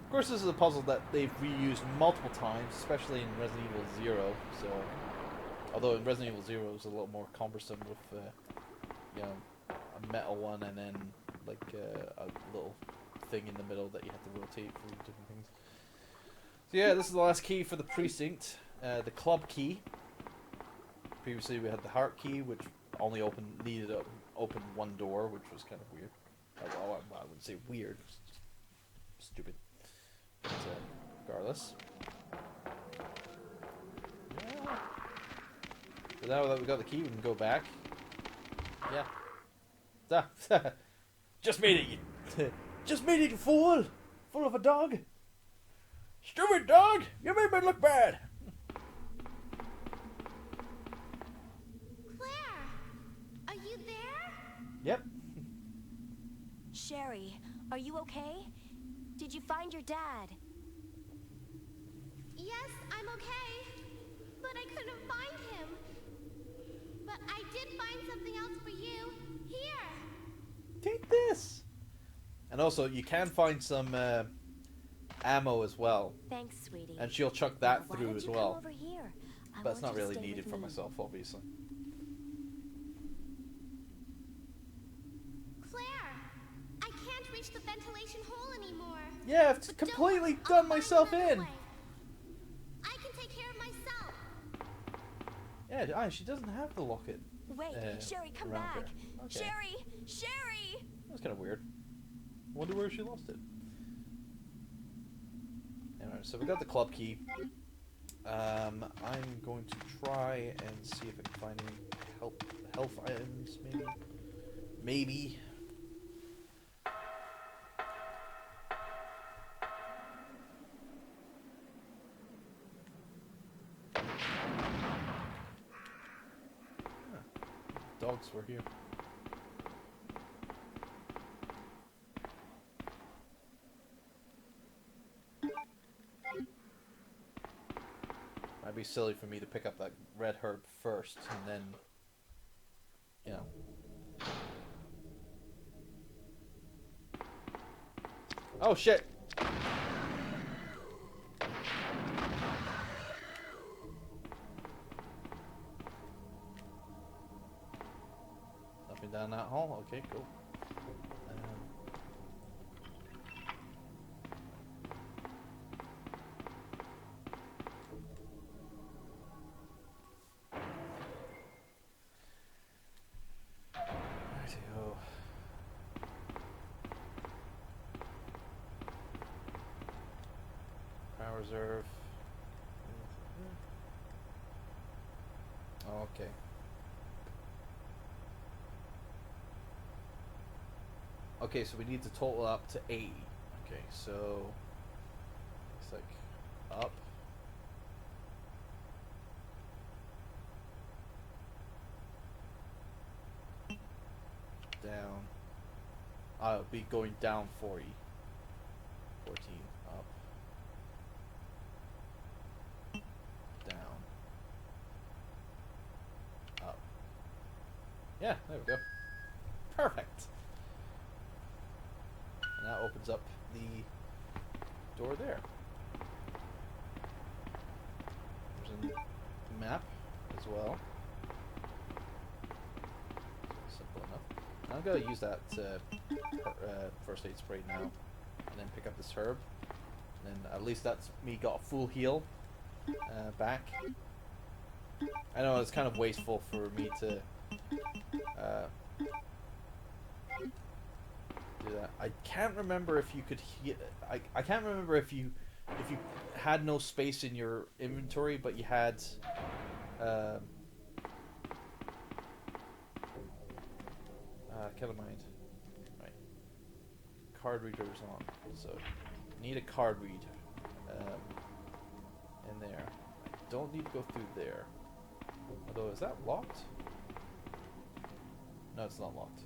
Of course, this is a puzzle that they've reused multiple times, especially in Resident Evil 0. So, although in Resident Evil 0 it was a little more cumbersome with, you know, a metal one and then like a little thing in the middle that you had to rotate for different things. So yeah, this is the last key for the precinct, the club key. Previously we had the heart key, which only needed to open one door, which was kind of weird. Well, I wouldn't say weird. stupid. But, regardless. Yeah. But now that we got the key, we can go back. Yeah. Just made it, you. Just made it, you fool! Full of a dog! Stupid dog! You made me look bad! Claire, are you there? Yep. Sherry, are you okay? Did you find your dad? Yes, I'm okay. But I couldn't find him. But I did find something else for you. Here. Take this! And also, you can find some ammo as well. Thanks, sweetie. And she'll chuck that Why through don't as you well. Come over here? I But it's want not you to really stay needed with for me. myself, obviously. Claire, I can't reach the ventilation hole anymore. Yeah, I've But completely don't worry, done I'll myself find another in! way. I can take care of myself. Yeah, she doesn't have the locket. Wait, Sherry, come around back. her. Okay. Sherry! Sherry! That's kind of weird. Wonder where she lost it. Anyway, so we got the club key. I'm going to try and see if I can find any health items, maybe. Maybe. Dogs were here. Might be silly for me to pick up that red herb first and then, you know. Oh shit! Nothing down that hall? Okay, cool. Righty-ho. Power reserve. Okay. Okay, so we need to total up to 80. Okay, so it's like up. Down. I'll be going down 40. 14. Up. Down. Up. Yeah, there we go. Perfect. And that opens up the door there. There's a map as well. Simple enough. I'm gonna use that first aid spray now, and then pick up this herb. And then at least that's me got a full heal back. I know it's kind of wasteful for me to do that. I can't remember if you could heal. I can't remember if you had no space in your inventory, but you had. Kill mind. Right. Card readers on. So, need a card read in there. I don't need to go through there. Although, is that locked? No, it's not locked.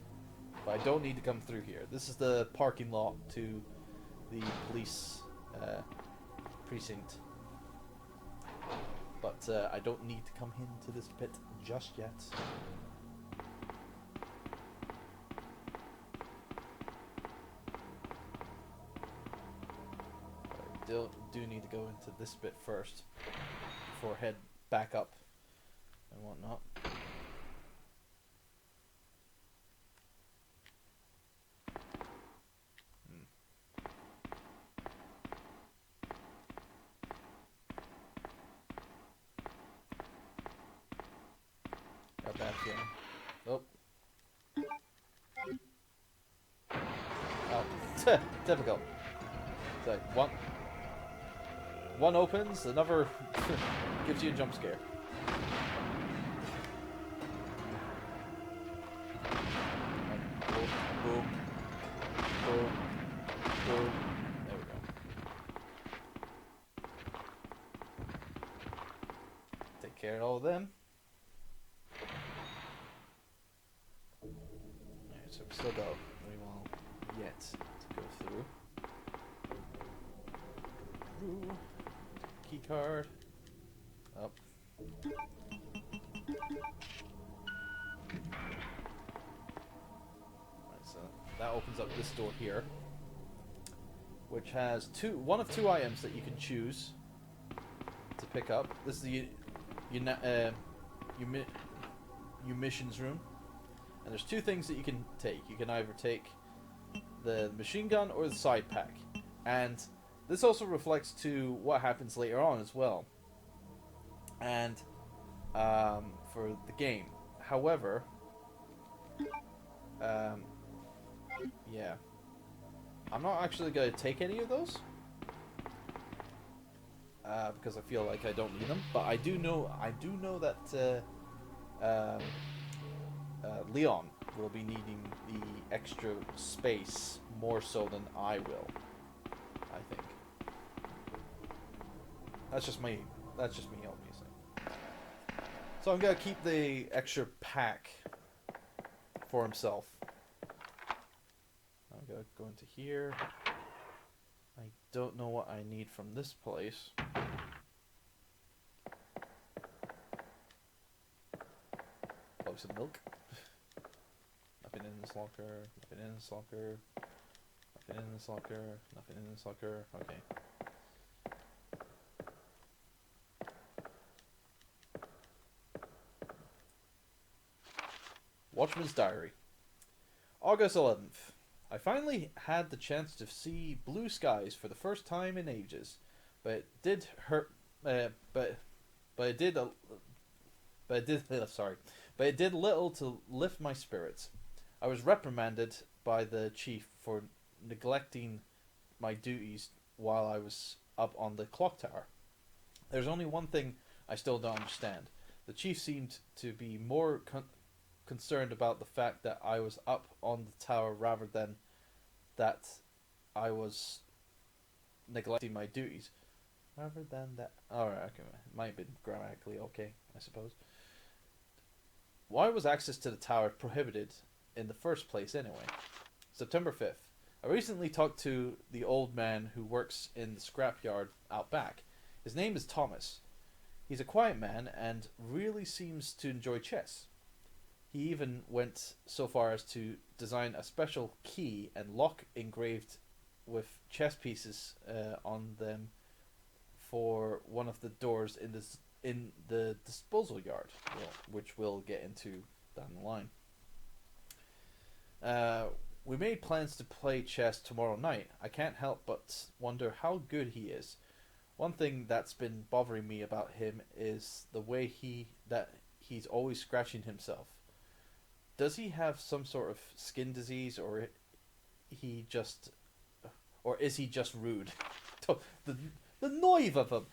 But I don't need to come through here. This is the parking lot to the police precinct. But I don't need to come into this pit just yet. Do need to go into this bit first before I head back up and whatnot. Got that feeling. Oh. Oh, typical. So one opens, another gives you a jump scare. Boom, boom, boom, boom. There we go. Take care of all of them. Alright, so we still got very well yet to go through. Key card. Up. Alright, so that opens up this door here, which has one of two items that you can choose to pick up. This is the missions room, and there's two things that you can take. You can either take the machine gun or the side pack, and this also reflects to what happens later on as well, and for the game. However, yeah, I'm not actually going to take any of those because I feel like I don't need them. But I do know that Leon will be needing the extra space more so than I will. I think. That's just me, obviously. So I'm gonna keep the extra pack for himself. I'm gonna go into here. I don't know what I need from this place. Oh, some milk. Nothing in this locker. Nothing in this locker. Nothing in this locker. Nothing in this locker. Okay. Watchman's Diary. August 11th. I finally had the chance to see blue skies for the first time in ages, but it did hurt. But it did little to lift my spirits. I was reprimanded by the chief for neglecting my duties while I was up on the clock tower. There's only one thing I still don't understand. The chief seemed to be more concerned about the fact that I was up on the tower rather than that I was neglecting my duties. Rather than that... Alright, okay. It might have been grammatically okay, I suppose. Why was access to the tower prohibited in the first place anyway? September 5th. I recently talked to the old man who works in the scrapyard out back. His name is Thomas. He's a quiet man and really seems to enjoy chess. He even went so far as to design a special key and lock engraved with chess pieces on them for one of the doors in the disposal yard, which we'll get into down the line. We made plans to play chess tomorrow night. I can't help but wonder how good he is. One thing that's been bothering me about him is the way he's always scratching himself. Does he have some sort of skin disease, or is he just rude? The nerve of him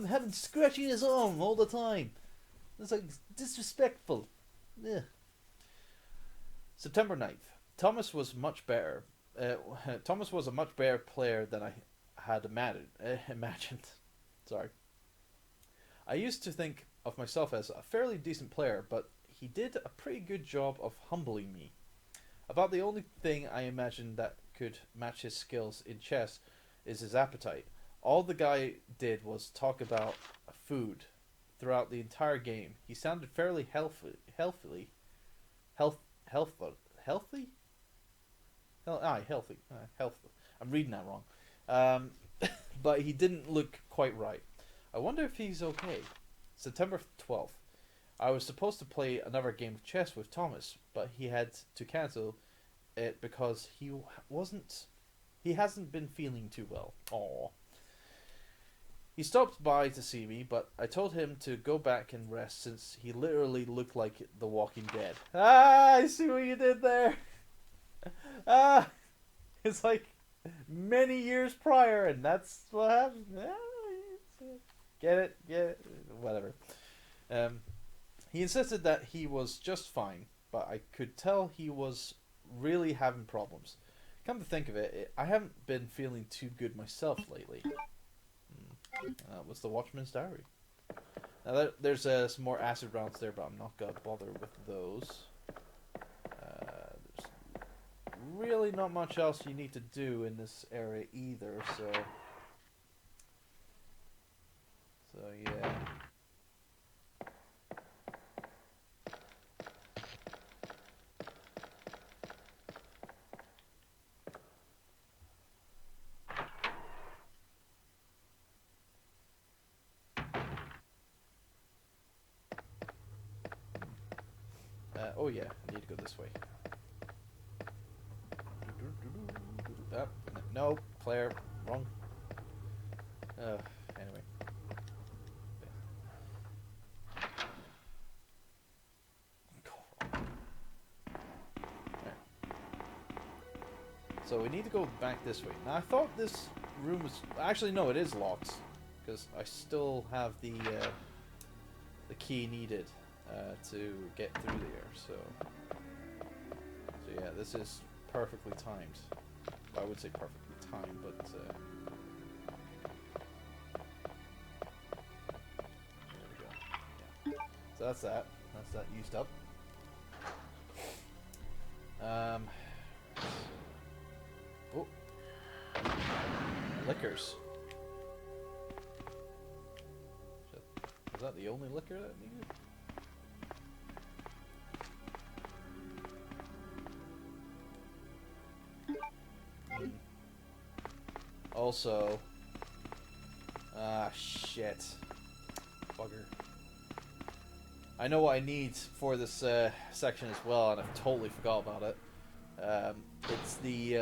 having scratching his arm all the time. It's like disrespectful. Ugh. September 9th. Thomas was much better. Thomas was a much better player than I had imagined. Sorry. I used to think of myself as a fairly decent player, but he did a pretty good job of humbling me. About the only thing I imagined that could match his skills in chess is his appetite. All the guy did was talk about food throughout the entire game. He sounded fairly healthy. Healthy. I'm reading that wrong. But he didn't look quite right. I wonder if he's okay. September 12th. I was supposed to play another game of chess with Thomas, but he had to cancel it because he hasn't been feeling too well. Aww. He stopped by to see me, but I told him to go back and rest since he literally looked like The Walking Dead. Ah, I see what you did there. Ah, it's like many years prior, and that's what happened. Get it? Get it? Whatever. He insisted that he was just fine, but I could tell he was really having problems. Come to think of it, I haven't been feeling too good myself lately. That was the Watchman's Diary. Now there's some more acid rounds there, but I'm not gonna bother with those. There's really not much else you need to do in this area either, so yeah. Oh yeah, I need to go this way. No, Claire, wrong. Anyway. So we need to go back this way. Now I thought this room was actually no, it is locked because I still have the key needed to get through there. So yeah, this is perfectly timed. I would say perfectly timed, but there we go. Yeah. So that's that. That's that used up. Oh, liquors. Is that the only liquor that needed? Also, shit. Bugger. I know what I need for this section as well, and I've totally forgot about it. It's the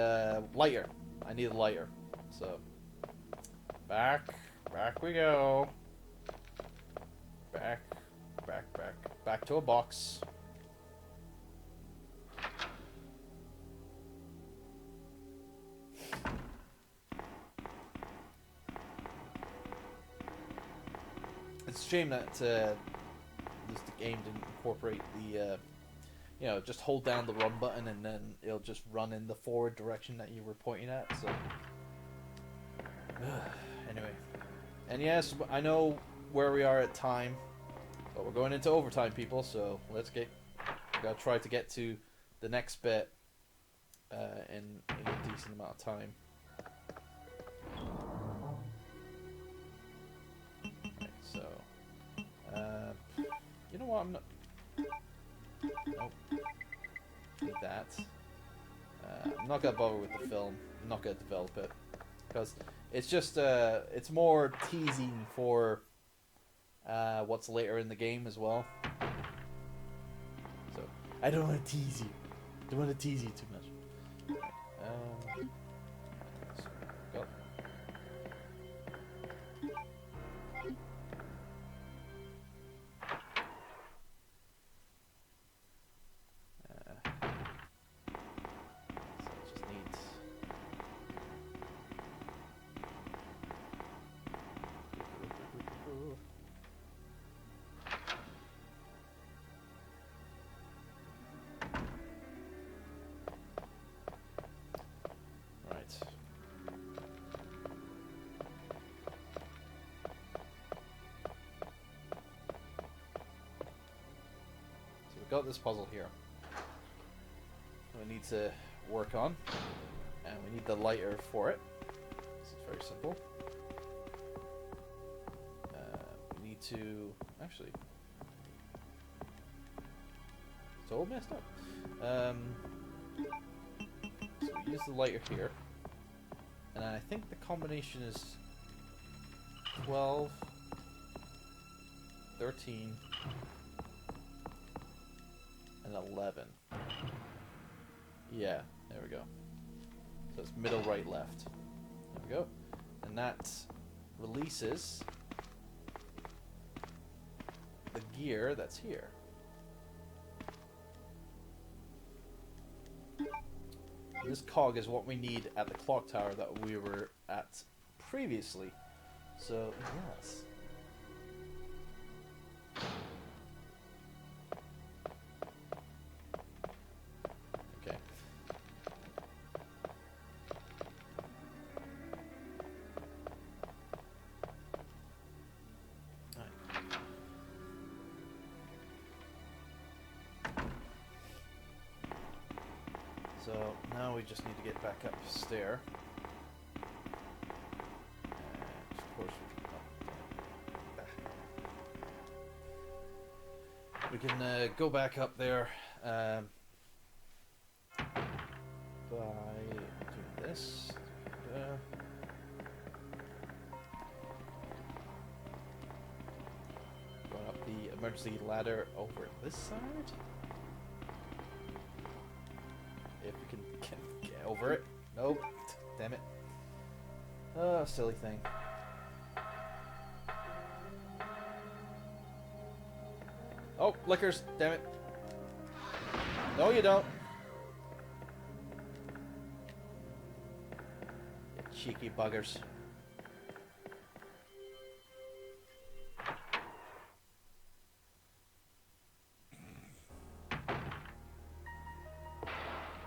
lighter. I need a lighter. So, back we go. Back to a box. It's a shame that the game didn't incorporate the, you know, just hold down the run button and then it'll just run in the forward direction that you were pointing at. So, anyway, and yes, I know where we are at time, but we're going into overtime, people. So we gotta try to get to the next bit in a decent amount of time. You know what? I'm not. Nope. Need that. I'm not gonna bother with the film. I'm not gonna develop it because it's just it's more teasing for what's later in the game as well. So I don't want to tease you. Don't want to tease you too much. So go. Got this puzzle here we need to work on, and we need the lighter for it. This is very simple. We need to actually, it's all messed up. So we use the lighter here, and I think the combination is 12, 13, and 11. Yeah, there we go. So it's middle, right, left. There we go. And that releases the gear that's here. this cog is what we need at the clock tower that we were at previously. So, yes. Okay. So now we just need to get back up the stair. And of course we can go back up there by doing this. Going up the emergency ladder over this side. If we can get over it. Nope. Damn it. Oh, silly thing. Oh, lickers. Damn it. No, you don't. You cheeky buggers.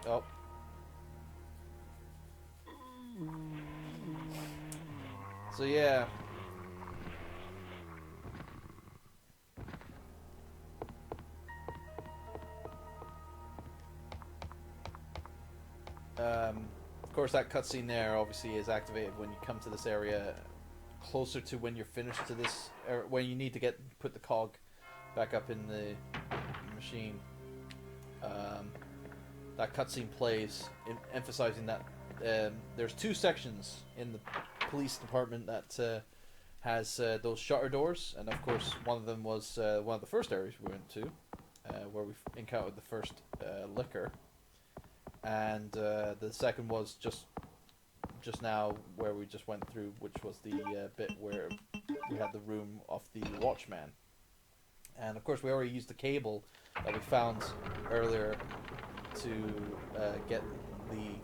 Oh. So yeah. Of course, that cutscene there obviously is activated when you come to this area closer to when you're finished to this, or when you need to put the cog back up in the machine. That cutscene plays, emphasizing that there's two sections in the police department that has those shutter doors, and of course one of them was one of the first areas we went to, where we encountered the first licker, and the second was just now where we just went through, which was the bit where we had the room of the watchman. And of course we already used the cable that we found earlier to get the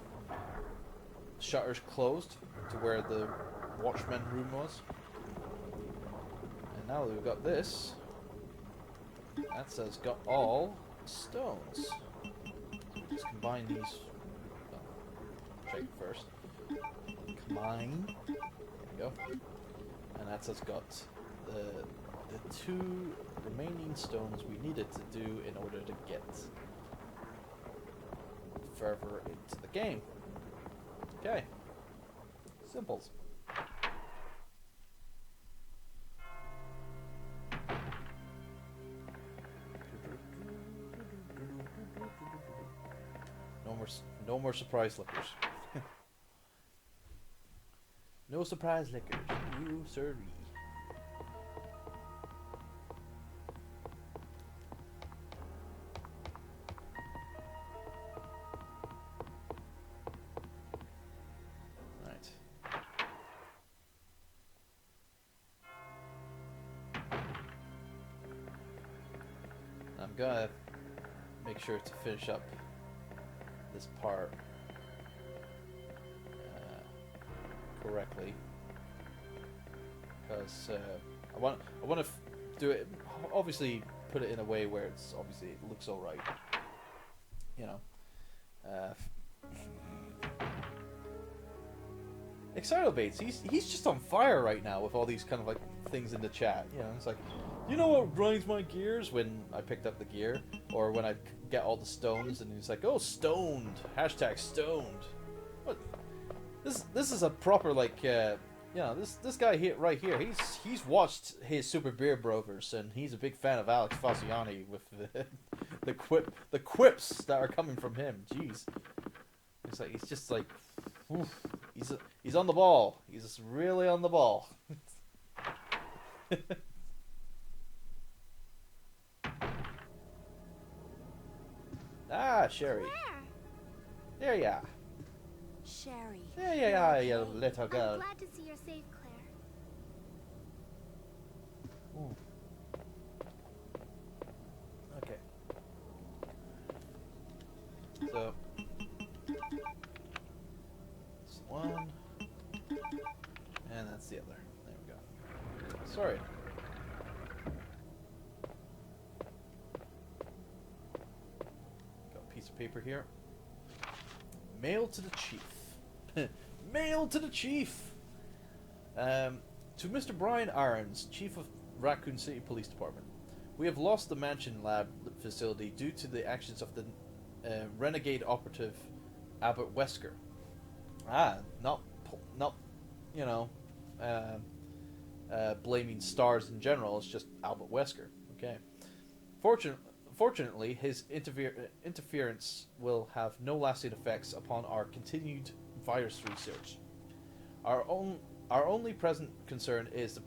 shutters closed to where the watchman room was. And now that we've got this, that says got all stones. Let's combine these. Oh, check first. Combine. There we go. And that says got the two remaining stones we needed to do in order to get further into the game. Okay. Simples. No more surprise lickers. No surprise lickers. You sirree. Right. I'm gonna make sure to finish up this part correctly, because I want to do it, obviously put it in a way where it's obviously it looks all right, you know. Excitobates, he's just on fire right now with all these kind of like things in the chat, you know. It's like, you know what grinds my gears? When I picked up the gear, or when I get all the stones, and he's like, oh, stoned, hashtag stoned. What? This is a proper, like, you know, this guy here, right here, he's watched his Super Beer Brokers, and he's a big fan of Alex Fossiani with the quips that are coming from him. Jeez, it's like he's just like, oof, he's on the ball. He's just really on the ball. Ah, Sherry. Claire! There ya. Sherry. There you are, you little girl. I'm glad to see you're safe, Claire. Ooh. Okay. So, one. And that's the other. There we go. Sorry. Got a piece of paper here. Mail to the chief. Mail to the chief! To Mr. Brian Irons, Chief of Raccoon City Police Department. We have lost the Mansion Lab facility due to the actions of the renegade operative Albert Wesker. Not you know, blaming stars in general. It's just Albert Wesker. Okay. Fortunately, his interference will have no lasting effects upon our continued virus research. Our only present concern is the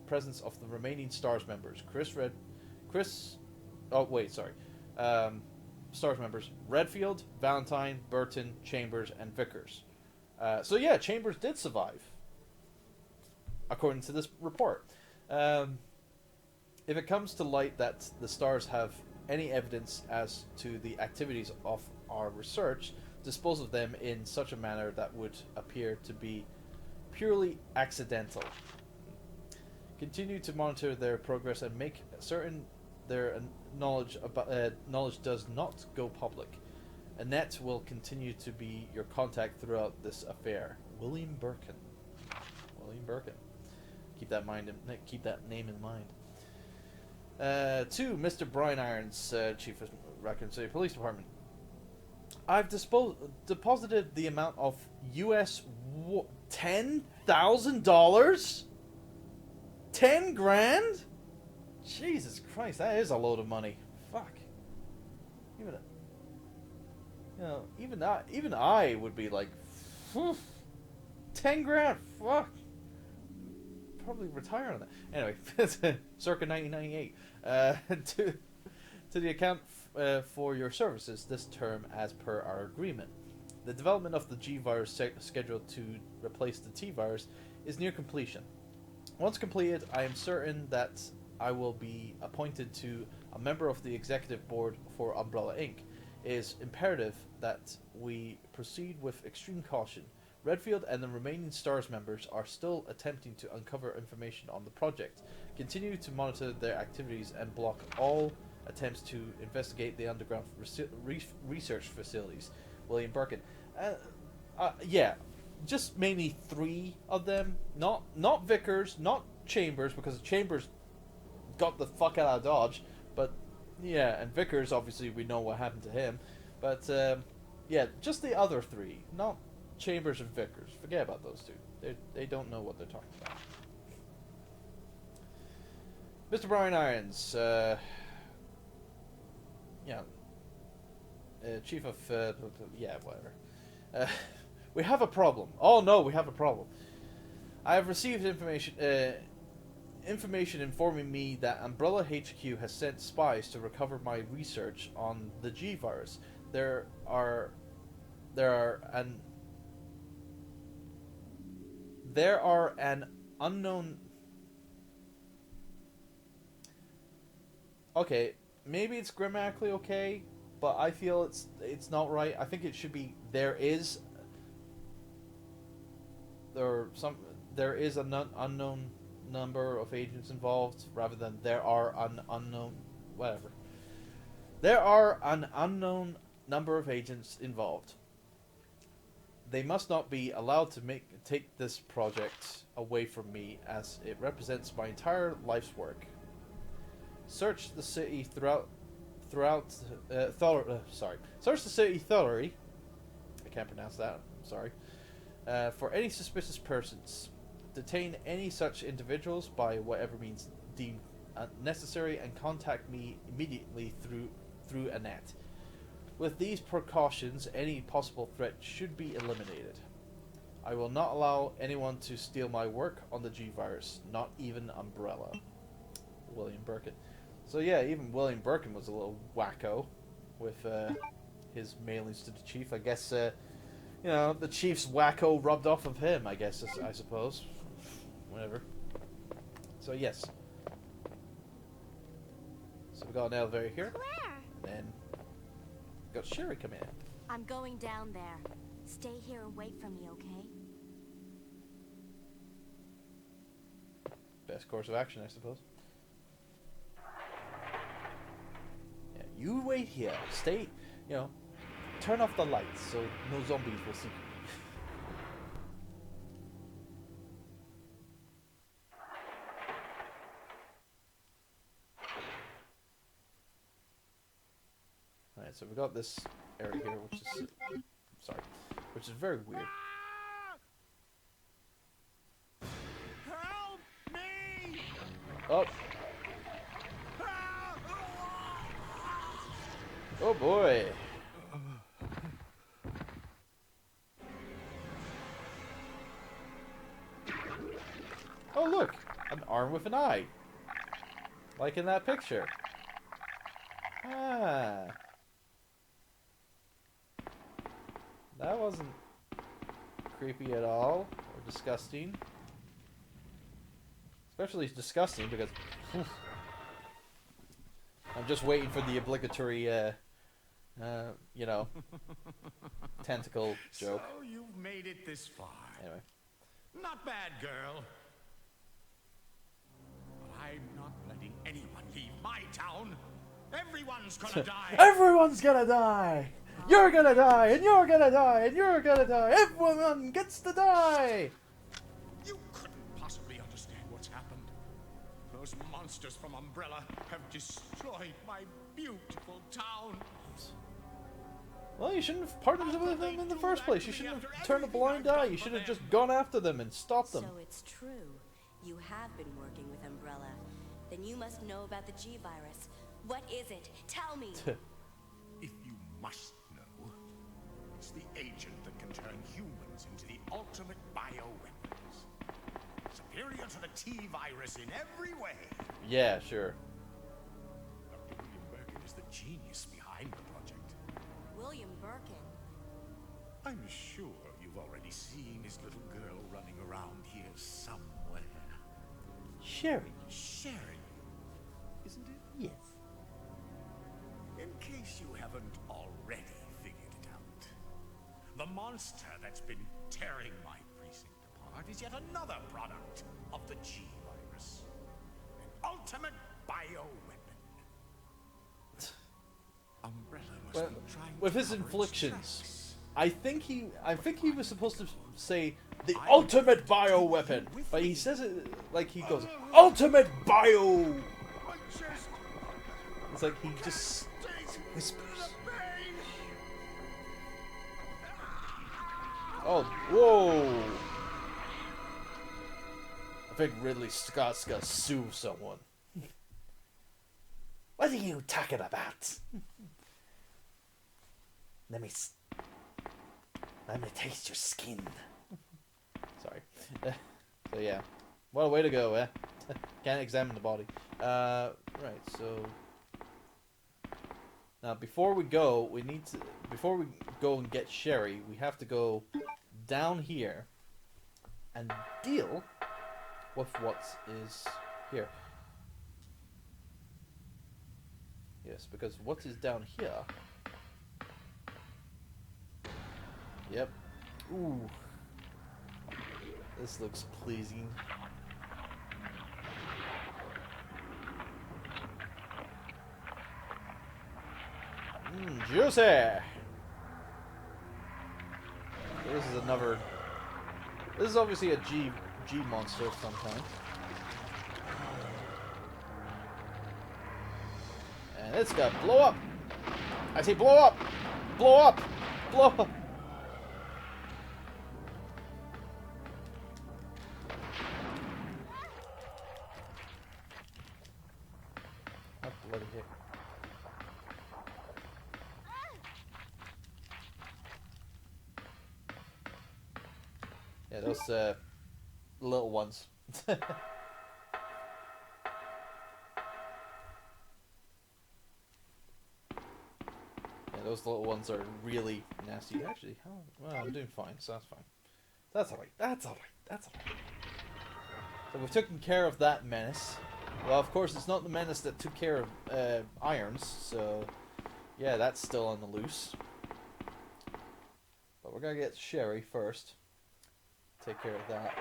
presence of the remaining STARS members. STARS members: Redfield, Valentine, Burton, Chambers, and Vickers. So yeah, Chambers did survive, according to this report. If it comes to light that the STARS have any evidence as to the activities of our research, dispose of them in such a manner that would appear to be purely accidental. Continue to monitor their progress and make certain their knowledge does not go public. Annette will continue to be your contact throughout this affair. William Birkin. William Birkin. Keep that name in mind. To Mr. Brian Irons, Chief of Raccoon City Police Department. I've deposited the amount of US $10,000? 10 grand? Jesus Christ, that is a load of money. Fuck. Even I would be like, 10 grand. Fuck. Probably retire on that. Anyway, circa 1998. To the account for your services this term as per our agreement. The development of the G virus scheduled to replace the T virus is near completion. Once completed, I am certain that I will be appointed to a member of the executive board for Umbrella Inc. It is imperative that we proceed with extreme caution. Redfield and the remaining STARS members are still attempting to uncover information on the project. Continue to monitor their activities and block all attempts to investigate the underground research facilities. William Birkin. Yeah, just mainly 3 of them. Not Vickers, not Chambers, because Chambers got the fuck out of Dodge. But yeah, and Vickers, obviously we know what happened to him. But yeah, just the other 3, not Chambers and Vickers. Forget about those 2. They don't know what they're talking about. Mr. Brian Irons, Chief of yeah, whatever. We have a problem. Oh no, we have a problem. I have received information informing me that Umbrella HQ has sent spies to recover my research on the G virus. There are an unknown. Okay, maybe it's grammatically okay, but I feel it's not right. I think it should be there is an unknown number of agents involved rather than there are an unknown whatever. There are an unknown number of agents involved. They must not be allowed to take this project away from me, as it represents my entire life's work. Search the city Search the city thoroughly. I can't pronounce that. I'm sorry. For any suspicious persons. Detain any such individuals by whatever means deemed necessary, and contact me immediately through Annette. With these precautions, any possible threat should be eliminated. I will not allow anyone to steal my work on the G virus, not even Umbrella. William Birkin. So yeah, even William Birkin was a little wacko with his mailings to the chief. I guess the chief's wacko rubbed off of him, I guess, I suppose. Whatever. So yes. So we got an elevator here. Claire! And then got Sherry come in. I'm going down there. Stay here and wait for me, okay? Best course of action, I suppose. Yeah, you wait here. Stay, you know, turn off the lights so no zombies will see you. Alright, so we got this area here, which is... Sorry. Which is very weird. Help me! Oh! Oh boy! Oh look! An arm with an eye! Like in that picture. Ah. That wasn't creepy at all, or disgusting. Especially disgusting because I'm just waiting for the obligatory, you know, tentacle joke. So you've made it this far. Anyway. Not bad, girl. But I'm not letting anyone leave my town. Everyone's gonna die. Everyone's gonna die! You're gonna die, and you're gonna die, and you're gonna die! Everyone gets to die! You couldn't possibly understand what's happened. Those monsters from Umbrella have destroyed my beautiful town. Well, you shouldn't have partnered with them in the first place. You shouldn't have turned a blind eye. You should have just gone after them and stopped them. So it's true. You have been working with Umbrella. Then you must know about the G-Virus. What is it? Tell me! If you must know, it's the agent that can turn humans into the ultimate bioweapons. Superior to the T-Virus in every way. Yeah, sure. Dr. William Birkin is the genius behind the project. William Birkin. I'm sure you've already seen his little girl running around here somewhere. Sherry. Sherry, isn't it? Yes. In case you haven't already figured it out, the monster that's been tearing my precinct apart is yet another product of the G-Virus. An ultimate bioweapon. Umbrella must Well, be trying with to his cover its inflictions, tracks. I think he was supposed to say the ultimate bioweapon, but he says it like he goes ultimate bio. My chest It's like he just stays whispers. the pain. Oh, whoa! I think Ridley Scott's gonna sue someone. What are you talking about? Let me taste your skin. Sorry. So yeah, what a way to go, eh? Can't examine the body. Right. So now, before we go and get Sherry, we have to go down here and deal with what is here. Yes, because what is down here? Yep. Ooh. This looks pleasing. Juicy! This is another... This is obviously a G monster of some kind. And it's got blow up! I say blow up! Blow up! Blow up! Oh, bloody heck. Yeah, those little ones. Yeah, those little ones are really nasty. Actually, well, I'm doing fine, so that's fine. That's alright. That's alright. That's alright. So we've taken care of that menace. Well, of course, it's not the menace that took care of Irons, so yeah, that's still on the loose. But we're gonna get Sherry first. Take care of that.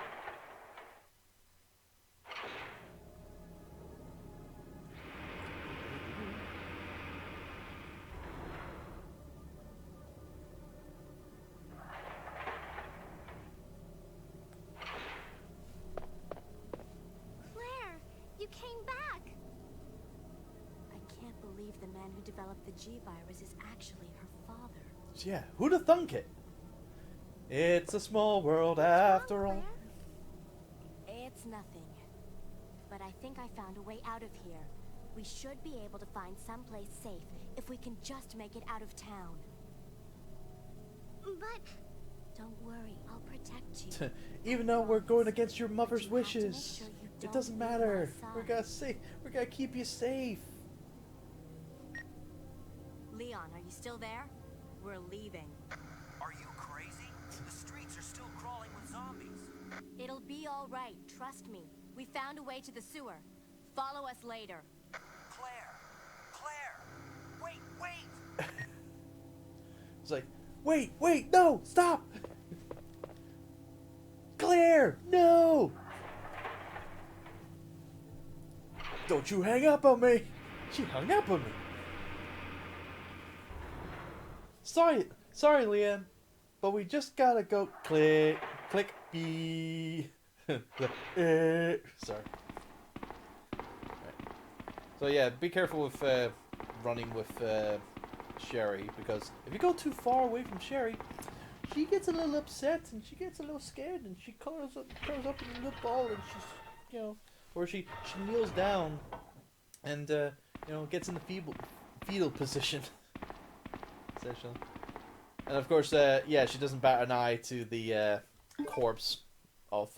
developed the G virus is actually her father. Yeah, who'd have thunk it? It's a small world after all. It's nothing. But I think I found a way out of here. We should be able to find someplace safe if we can just make it out of town. But Don't worry, I'll protect you. Even though we're going against your mother's You have to make wishes, sure you it don't doesn't leave matter. my We're side. gonna we're gonna keep you safe. Leon, are you still there? We're leaving. Are you crazy? The streets are still crawling with zombies. It'll be all right, trust me. We found a way to the sewer. Follow us later. Claire! Claire! Wait! It's like, wait, no, stop! Claire, no! Don't you hang up on me! She hung up on me. Sorry, Leanne, but we just gotta go. Click, B. Sorry. Right. So yeah, be careful with running with Sherry, because if you go too far away from Sherry, she gets a little upset and she gets a little scared and she curls up in a little ball and she's, or she kneels down and gets in the fetal position. Essentially. And of course, she doesn't bat an eye to the corpse of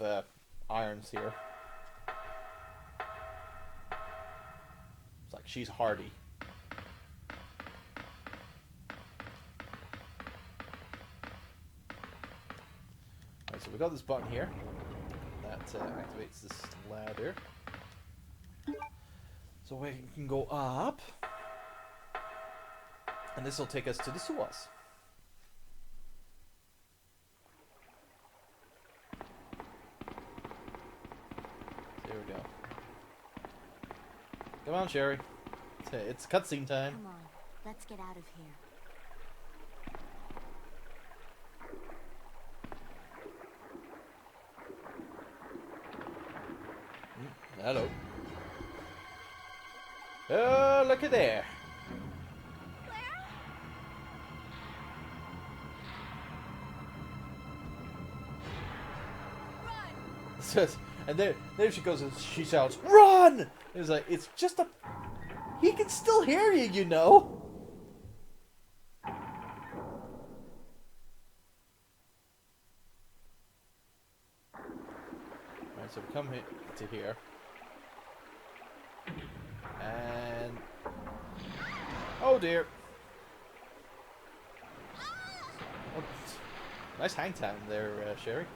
Irons here. It's like she's hardy. Alright, so we got this button here. That activates this ladder. So we can go up. And this will take us to the sewers. There we go. Come on, Sherry. It's cutscene time. Come on, let's get out of here. Hello. Oh, look at there. And there she goes and she shouts, "Run!" It's like, it's just a... He can still hear you, you know. Alright, so we come to here. And... Oh dear. Oh, nice hang time there, Sherry.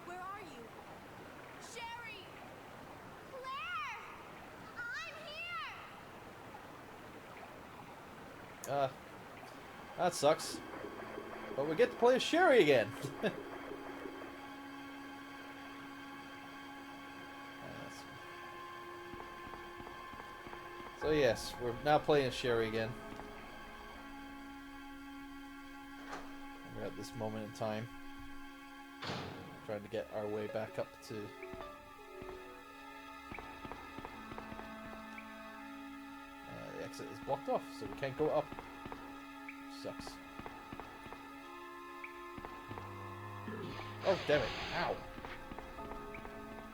Where are you? Sherry! Claire! I'm here! That sucks. But we get to play as Sherry again. So yes, we're now playing as Sherry again. We're at this moment in time. Trying to get our way back up to... the exit is blocked off, so we can't go up. Sucks. Oh, damn it. Ow.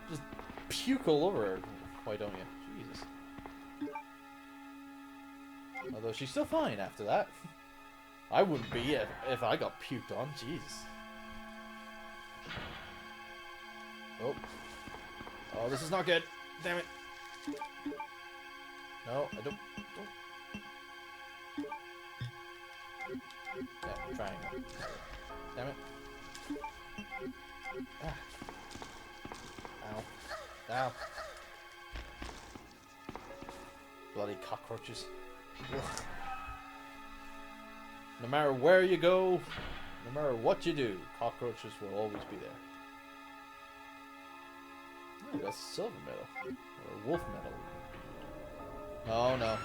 Just puke all over her. Why don't you? Jesus. Although she's still fine after that. I wouldn't be if I got puked on. Jesus. Oh. Oh, this is not good. Damn it. No, I don't. Yeah, triangle. Damn it. Ah. Ow. Ow. Bloody cockroaches. Ugh. No matter where you go, no matter what you do, cockroaches will always be there. Oh, that's silver metal. Or wolf metal. Oh no.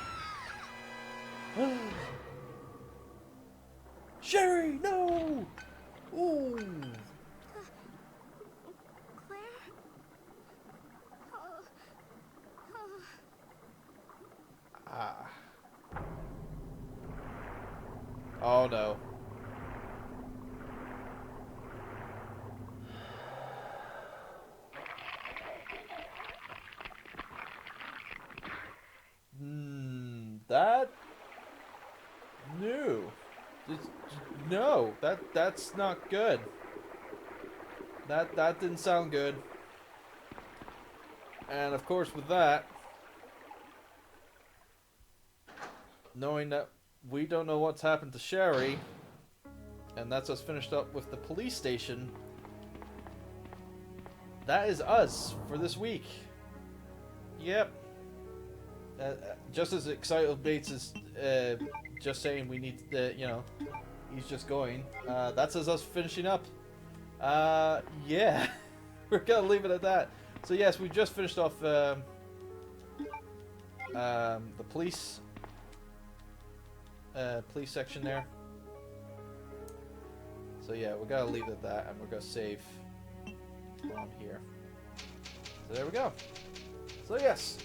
Sherry, no! Ooh! Claire? Oh no. That... No. No, that's not good. That didn't sound good. And of course with that, knowing that we don't know what's happened to Sherry, and that's us finished up with the police station, that is us for this week. Yep. Just as Excitable Bates is just saying we need, you know, he's just going. That's us finishing up. Yeah. We're gonna leave it at that. So yes, we just finished off the police section there. So yeah, we're gonna leave it at that, and we're gonna save on here. So there we go. So yes,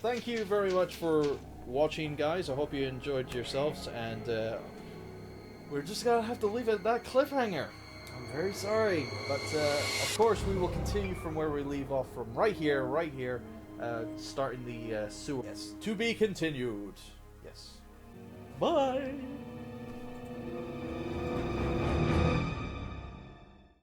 thank you very much for watching, guys. I hope you enjoyed yourselves, and we're just gonna have to leave it at that cliffhanger. I'm very sorry, but of course we will continue from where we leave off from right here, starting the sewer. Yes, to be continued. Yes. Bye.